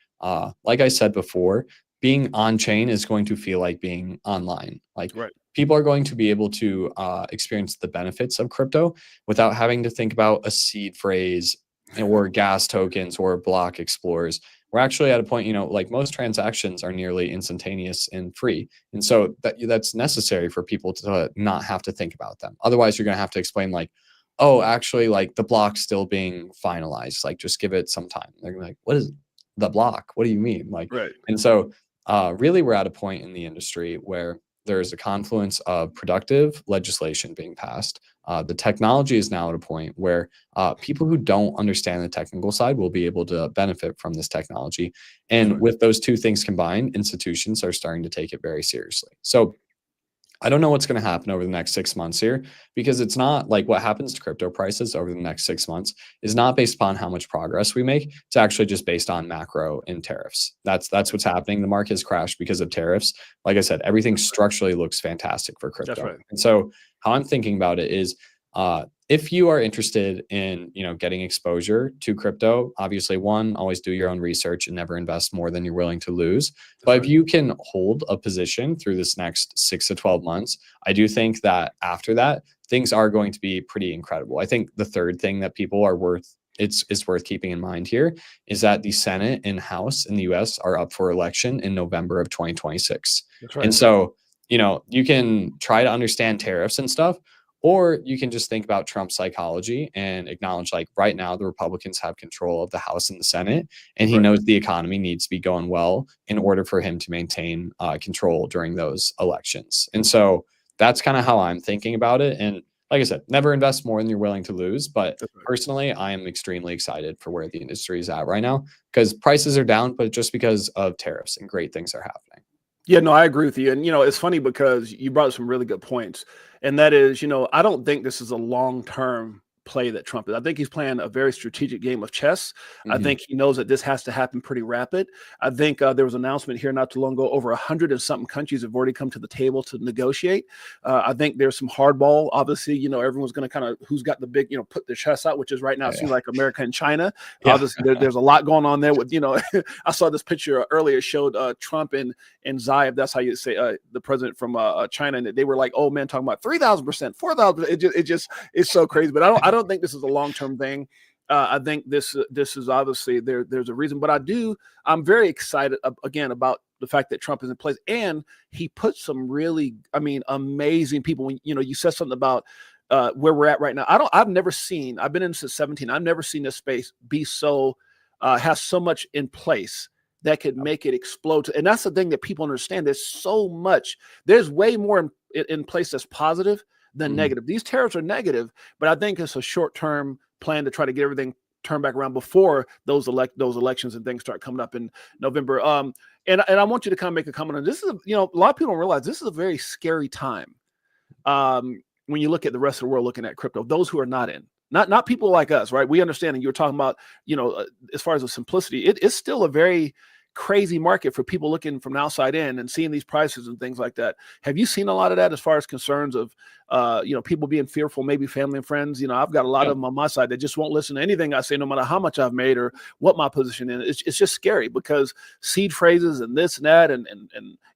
like I said before, being on chain is going to feel like being online. Like people are going to be able to experience the benefits of crypto without having to think about a seed phrase or gas tokens or block explorers. We're actually at a point, you know, like most transactions are nearly instantaneous and free. And so that's necessary for people to not have to think about them. Otherwise, you're going to have to explain like, oh, actually, like the block's still being finalized. Like, just give it some time. They're like, what is the block? What do you mean? Like, and so really, we're at a point in the industry where there's a confluence of productive legislation being passed. The technology is now at a point where people who don't understand the technical side will be able to benefit from this technology. And with those two things combined, institutions are starting to take it very seriously. So I don't know what's going to happen over the next 6 months here, because it's not like what happens to crypto prices over the next 6 months is not based upon how much progress we make. It's actually just based on macro and tariffs. That's what's happening. The market has crashed because of tariffs. Like I said, everything structurally looks fantastic for crypto. And so how I'm thinking about it is if you are interested in, getting exposure to crypto, obviously one, always do your own research and never invest more than you're willing to lose. But if you can hold a position through this next 6 to 12 months, I do think that after that, things are going to be pretty incredible. I think the third thing that people are worth keeping in mind here is that the Senate and House in the US are up for election in November of 2026. That's right. And so, you can try to understand tariffs and stuff, or you can just think about Trump's psychology and acknowledge, like, right now, the Republicans have control of the House and the Senate, and he knows the economy needs to be going well in order for him to maintain control during those elections. And so that's kind of how I'm thinking about it. And like I said, never invest more than you're willing to lose. But personally, I am extremely excited for where the industry is at right now, because prices are down, but just because of tariffs and great things are happening. Yeah, no, I agree with you. And, it's funny because you brought up some really good points. And that is, I don't think this is a long-term play that Trump is. I think he's playing a very strategic game of chess. I think he knows that this has to happen pretty rapid. I think there was an announcement here not too long ago, over 100 and something countries have already come to the table to negotiate. I think there's some hardball. Obviously, everyone's going to kind of, who's got the big, put their chest out, which is right now, it seems like America and China. Obviously, there's a lot going on there with, I saw this picture earlier, showed Trump and Xi, if that's how you say the president from China, and they were like, oh man, talking about 3,000%, 4,000%. It's so crazy. But I don't think this is a long-term thing. I think this is obviously there's a reason, but I'm very excited again about the fact that Trump is in place, and he put some really, amazing people. When you said something about where we're at right now. I've never seen. I've been in since 17. I've never seen this space be so has so much in place that could make it explode. And that's the thing that people understand. There's so much. There's way more in place that's positive than negative. These tariffs are negative, but I think it's a short-term plan to try to get everything turned back around before those elections and things start coming up in November. And I want you to kind of make a comment on this. Is a lot of people don't realize this is a very scary time. When you look at the rest of the world looking at crypto, those who are not in, not people like us, right? We understand, and you're talking about, as far as the simplicity, it's still a very crazy market for people looking from the outside in and seeing these prices and things like that. Have you seen a lot of that as far as concerns of, people being fearful, maybe family and friends? I've got a lot of them on my side that just won't listen to anything I say, no matter how much I've made or what my position is. It's just scary because seed phrases and this and that and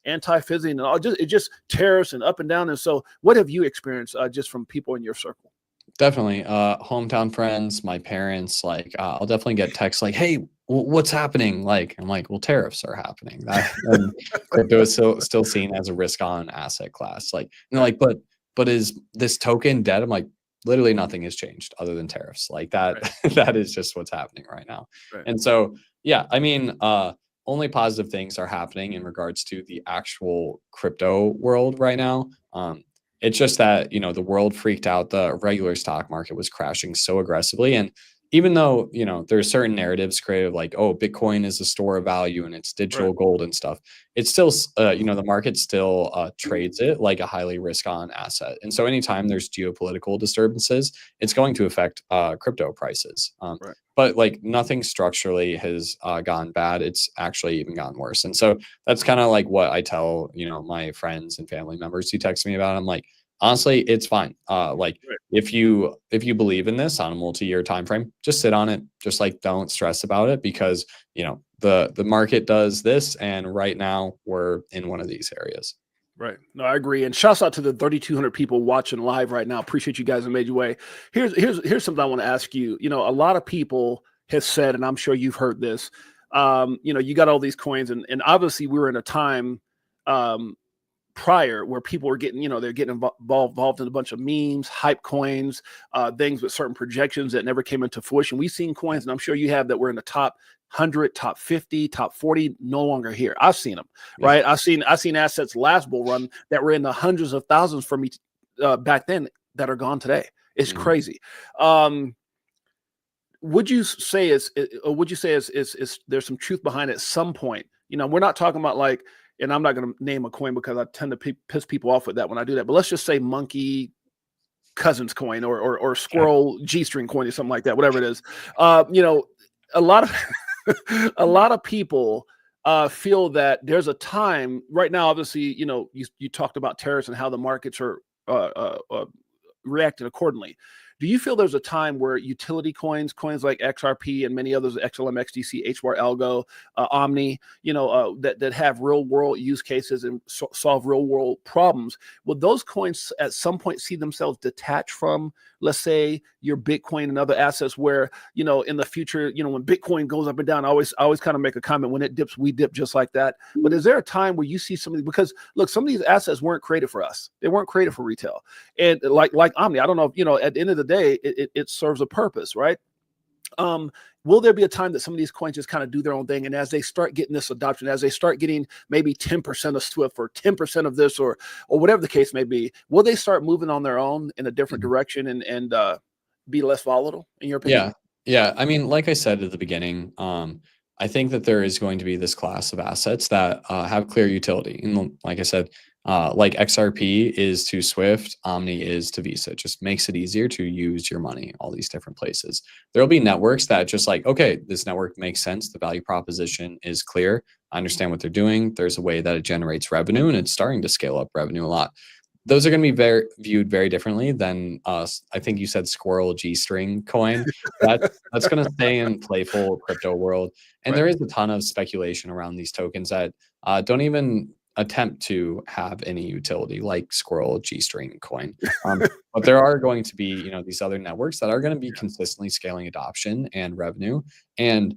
anti-fizzing and all, it just tariffs and up and down. And so what have you experienced just from people in your circle? Definitely. Hometown friends, my parents, I'll definitely get texts like, hey, what's happening? I'm like, well, tariffs are happening. And crypto is still seen as a risk on asset class. And they're like, but is this token dead? I'm like, literally nothing has changed other than tariffs. That is just what's happening right now. Right. And so, yeah, only positive things are happening in regards to the actual crypto world right now. It's just that, the world freaked out. The regular stock market was crashing so aggressively. And even though, there's certain narratives created like, oh, Bitcoin is a store of value and it's digital gold and stuff, it's still, the market still trades it like a highly risk on asset. And so anytime there's geopolitical disturbances, it's going to affect crypto prices. But nothing structurally has gone bad. It's actually even gotten worse. And so that's kind of like what I tell, my friends and family members who text me about it. I'm like, honestly, it's fine. If you believe in this on a multi-year time frame, just sit on it. Just don't stress about it because the market does this, and right now we're in one of these areas. Right. No, I agree. And shouts out to the 3,200 people watching live right now. Appreciate you guys and made your way. Here's something I want to ask you. A lot of people have said, and I'm sure you've heard this, you got all these coins and obviously we were in a time prior where people were getting, they're getting involved in a bunch of memes, hype coins, things with certain projections that never came into fruition. We've seen coins, and I'm sure you have, that were in the top 100, top 50, top 40, no longer here. I've seen them, right? I've seen assets last bull run that were in the hundreds of thousands for me back then that are gone today. It's crazy. Would you say is there's some truth behind it at some point? We're not talking about and I'm not going to name a coin because I tend to piss people off with that when I do that. But let's just say monkey cousins coin or squirrel G-string coin or something like that, whatever it is. A lot of people feel that there's a time right now. Obviously, you talked about tariffs and how the markets are reacting accordingly. Do you feel there's a time where utility coins like XRP and many others, XLM, XDC, HBAR, Algo, Omni, that have real world use cases and solve real world problems, will those coins at some point see themselves detached from, let's say, your Bitcoin and other assets, where, in the future, when Bitcoin goes up and down, I always kind of make a comment, when it dips, we dip just like that. But is there a time where you see something, because look, some of these assets weren't created for us. They weren't created for retail. And like Omni, I don't know if, at the end of the day, it serves a purpose, right? Will there be a time that some of these coins just kind of do their own thing, and as they start getting this adoption, as they start getting maybe 10% of Swift or 10% of this or whatever the case may be, will they start moving on their own in a different direction and be less volatile, in your opinion? Yeah. I mean, like I said at the beginning, I think that there is going to be this class of assets that have clear utility. And like I said, like XRP is to Swift, Omni is to Visa. It just makes it easier to use your money all these different places. There'll be networks that just like, okay, this network makes sense. The value proposition is clear. I understand what they're doing. There's a way that it generates revenue, and it's starting to scale up revenue a lot. Those are going to be viewed very differently than I think you said Squirrel G-string coin. That's going to stay in playful crypto world. And there is a ton of speculation around these tokens that don't even attempt to have any utility, like Squirrel G-string coin. But there are going to be, these other networks that are going to be consistently scaling adoption and revenue. And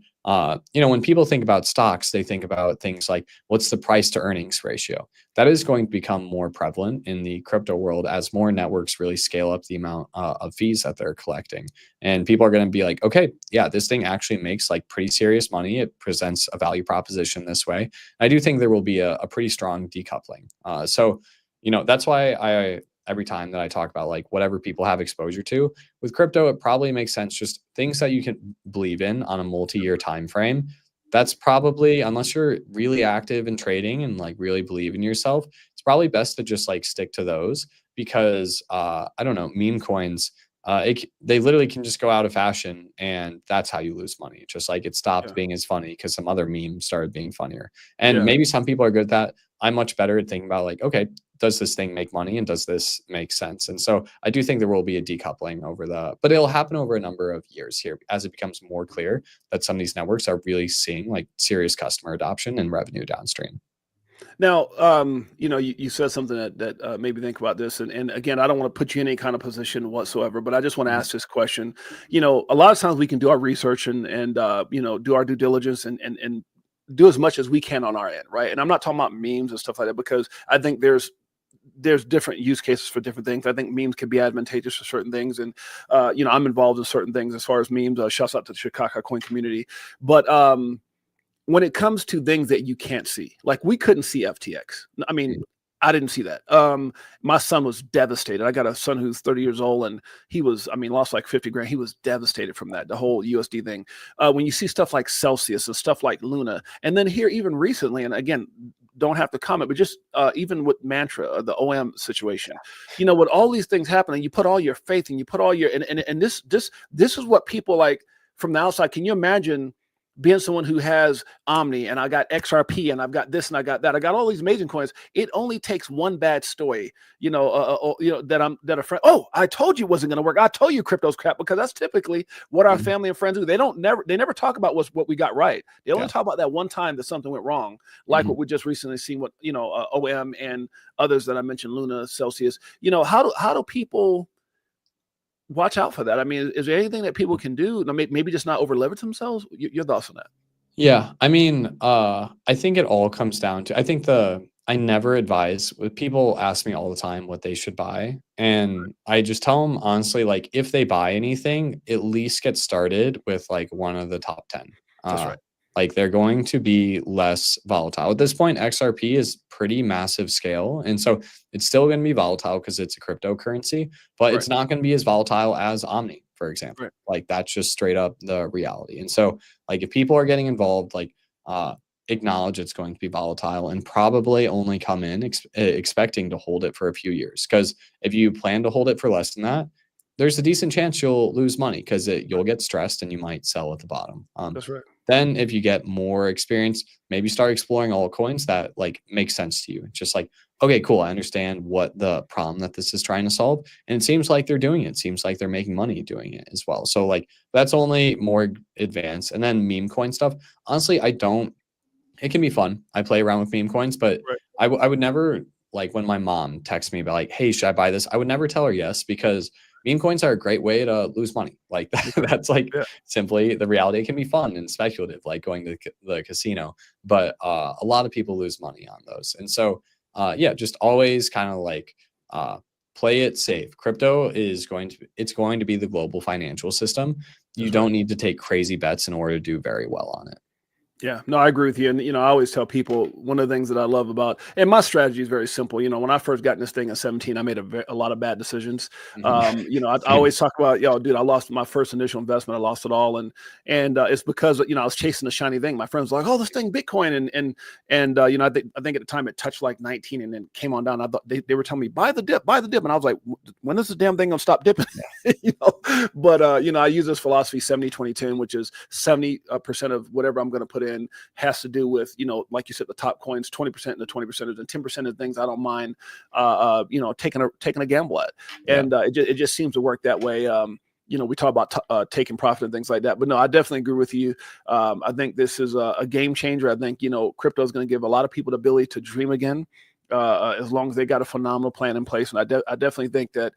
when people think about stocks, they think about things like, what's the price to earnings ratio? That is going to become more prevalent in the crypto world as more networks really scale up the amount of fees that they're collecting. And people are going to be like, okay, yeah, this thing actually makes like pretty serious money. It presents a value proposition this way. I do think there will be a pretty strong decoupling. So that's why every time that I talk about like whatever people have exposure to with crypto, it probably makes sense. Just things that you can believe in on a multi-year time frame. That's probably, unless you're really active in trading and like really believe in yourself, it's probably best to just like stick to those, because I don't know, meme coins, they literally can just go out of fashion, and that's how you lose money. Just like it stopped being as funny because some other meme started being funnier. And maybe some people are good at that. I'm much better at thinking about like, okay, does this thing make money and does this make sense? And so I do think there will be a decoupling but it'll happen over a number of years here as it becomes more clear that some of these networks are really seeing like serious customer adoption and revenue downstream. Now, you said something that made me think about this. And again, I don't want to put you in any kind of position whatsoever, but I just want to ask this question. A lot of times we can do our research and do our due diligence and do as much as we can on our end, right? And I'm not talking about memes and stuff like that, because I think there's different use cases for different things. I think memes can be advantageous for certain things. And, I'm involved in certain things as far as memes. Shouts out to the Chicago coin community. But when it comes to things that you can't see, like we couldn't see FTX. I mean, I didn't see that. My son was devastated. I got a son who's 30 years old, and he lost like 50 grand. He was devastated from that, the whole USD thing. When you see stuff like Celsius and stuff like Luna, and then here even recently, and again, don't have to comment, but just even with Mantra, the OM situation, with all these things happening, you put all your faith and you put all your, and this is what people like from the outside. Can you imagine being someone who has Omni, and I got XRP, and I've got this and I got that, I got all these amazing coins. It only takes one bad story, that a friend, oh, I told you it wasn't going to work. I told you crypto's crap, because that's typically what our family and friends do. They never talk about what we got right. They only talk about that one time that something went wrong, like what we just recently seen with OM and others that I mentioned, Luna, Celsius. How do people watch out for that? I mean, is there anything that people can do? Maybe just not over leverage themselves? Your thoughts on that? Yeah, I mean, I think it all comes down to, I never advise. People ask me all the time what they should buy, and I just tell them honestly, like if they buy anything, at least get started with like one of the top 10. That's right. Like they're going to be less volatile. At this point, XRP is pretty massive scale. And so it's still going to be volatile because it's a cryptocurrency, but it's not going to be as volatile as Omni, for example. Right. Like that's just straight up the reality. And so like if people are getting involved, like acknowledge it's going to be volatile and probably only come in expecting to hold it for a few years. Because if you plan to hold it for less than that, there's a decent chance you'll lose money because you'll get stressed and you might sell at the bottom. That's right. Then if you get more experience, maybe start exploring altcoins that like make sense to you. Just like okay, cool. I understand what the problem that this is trying to solve. And it seems like they're doing it. It seems like they're making money doing it as well. So like that's only more advanced. And then meme coin stuff. Honestly, it can be fun. I play around with meme coins, but Right. I would never, like when my mom texts me about like, hey, should I buy this? I would never tell her yes, because meme coins are a great way to lose money. Like that's like simply the reality. It can be fun and speculative, like going to the casino, but a lot of people lose money on those. And so, yeah, just always kind of like play it safe. Crypto is going to be the global financial system. You don't need to take crazy bets in order to do very well on it. Yeah, no, I agree with you. And, I always tell people one of the things that I love about, and my strategy is very simple. When I first got in this thing at 17, I made a lot of bad decisions. I always talk about, dude, I lost my first initial investment. I lost it all. And it's because, I was chasing a shiny thing. My friends were like, oh, this thing, Bitcoin. And I think at the time it touched like 19 and then came on down. I thought they were telling me, buy the dip. And I was like, when is this damn thing going to stop dipping? But, I use this philosophy 70-20-10, which is 70% of whatever I'm going to put in has to do with, like you said, the top coins, 20% and the 20%, and 10% of things I don't mind, taking a gamble at. And it just seems to work that way. We talk about taking profit and things like that, but no, I definitely agree with you. I think this is a game changer. I think, crypto is going to give a lot of people the ability to dream again. As long as they got a phenomenal plan in place. And I definitely think that,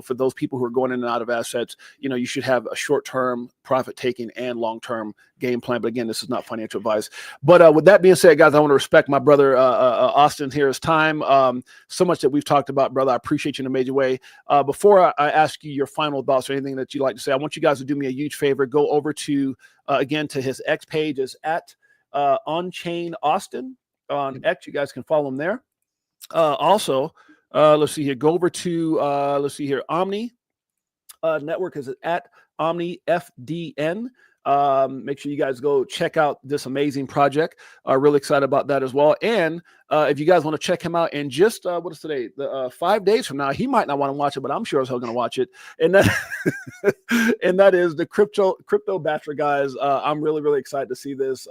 for those people who are going in and out of assets, you should have a short-term profit taking and long-term game plan. But again, this is not financial advice. But with that being said, guys, I want to respect my brother, Austin, here his time. So much that we've talked about, brother. I appreciate you in a major way. Before I ask you your final thoughts or anything that you'd like to say, I want you guys to do me a huge favor. Go over to, again, to his X page is at On-Chain Austin on X. You guys can follow him there. Also, let's see here. Go over to let's see here. Omni Network is at Omni FDN. Make sure you guys go check out this amazing project. Really excited about that as well. And if you guys want to check him out in just what is today? The 5 days from now, he might not want to watch it, but I'm sure as hell going to watch it. And that and that is the Crypto Bachelor, guys. I'm really excited to see this.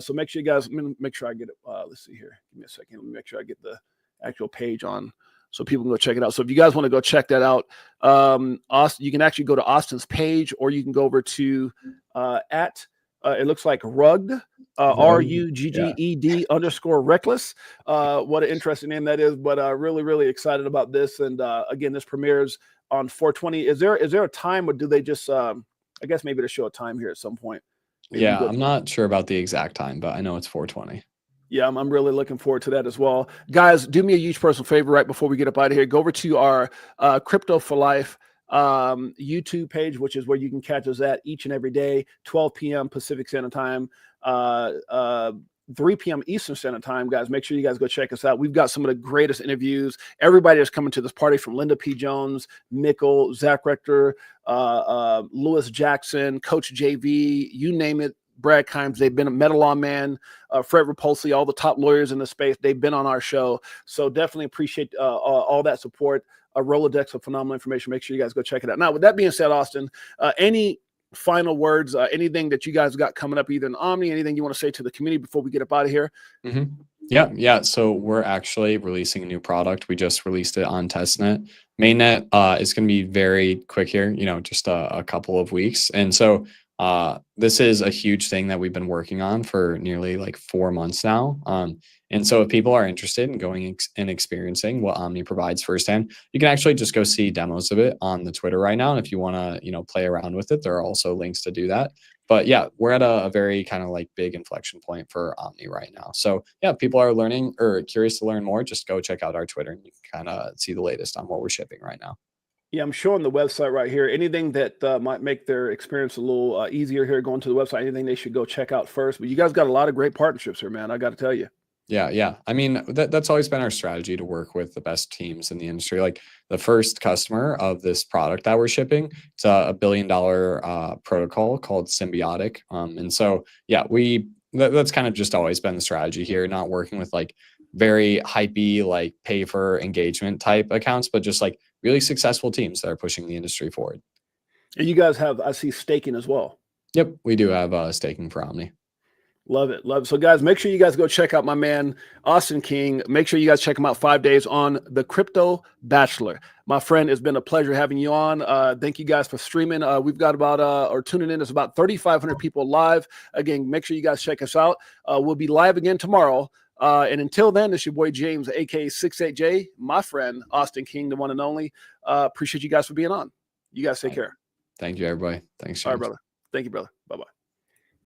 So make sure you guys, make sure I get it. Let's see here. Give me a second. Let me make sure I get the actual page on so people can go check it out. So if you guys want to go check that out, Austin, you can actually go to Austin's page, or you can go over to it looks like Rugged, RUGGED _ reckless. What an interesting name that is, but really excited about this. And again, this premieres on 4/20. Is there a time, or do they just, I guess maybe to show a time here at some point? Maybe I'm not sure about the exact time, but I know it's 4/20. Yeah, I'm really looking forward to that as well. Guys, do me a huge personal favor right before we get up out of here. Go over to our Crypto4Life YouTube page, which is where you can catch us at each and every day, 12 p.m. Pacific Standard Time, 3 p.m. Eastern Standard Time. Guys, make sure you guys go check us out. We've got some of the greatest interviews. Everybody that's coming to this party, from Linda P. Jones, Mikkel, Zach Rector, Lewis Jackson, Coach JV, you name it. Brad Kimes, they've been a Metal On Man, Fred Repulsi, all the top lawyers in the space. They've been on our show. So definitely appreciate all that support. A Rolodex of phenomenal information. Make sure you guys go check it out. Now, with that being said, Austin, any final words, anything that you guys got coming up, either in Omni, anything you want to say to the community before we get up out of here? Yeah. So we're actually releasing a new product. We just released it on testnet. Mainnet is going to be very quick here, just a couple of weeks. And so this is a huge thing that we've been working on for nearly like 4 months now. And so if people are interested in going and experiencing what Omni provides firsthand, you can actually just go see demos of it on the Twitter right now. And if you want to, play around with it, there are also links to do that. But yeah, we're at a very kind of like big inflection point for Omni right now. So yeah, if people are learning or curious to learn more, just go check out our Twitter and you can kind of see the latest on what we're shipping right now. Yeah, I'm showing the website right here. Anything that might make their experience a little easier here going to the website, anything they should go check out first. But you guys got a lot of great partnerships here, man. I got to tell you. Yeah. I mean, that's always been our strategy, to work with the best teams in the industry. Like the first customer of this product that we're shipping, it's a $1 billion protocol called Symbiotic. And so, yeah, that's kind of just always been the strategy here, not working with like very hypey, like pay for engagement type accounts, but just like really successful teams that are pushing the industry forward. And you guys have, I see, staking as well. Yep, we do have staking for Omni. Love it. Love it. So guys, make sure you guys go check out my man, Austin King. Make sure you guys check him out 5 days on the Crypto Bachelor. My friend, it's been a pleasure having you on. Thank you guys for streaming. We've got about, or tuning in, it's about 3,500 people live. Again, make sure you guys check us out. We'll be live again tomorrow. And until then, it's your boy James, aka 68J, my friend, Austin King, the one and only. Appreciate you guys for being on. You guys take care. Thank you, everybody. Thanks, James. All right, brother. Thank you, brother. Bye-bye.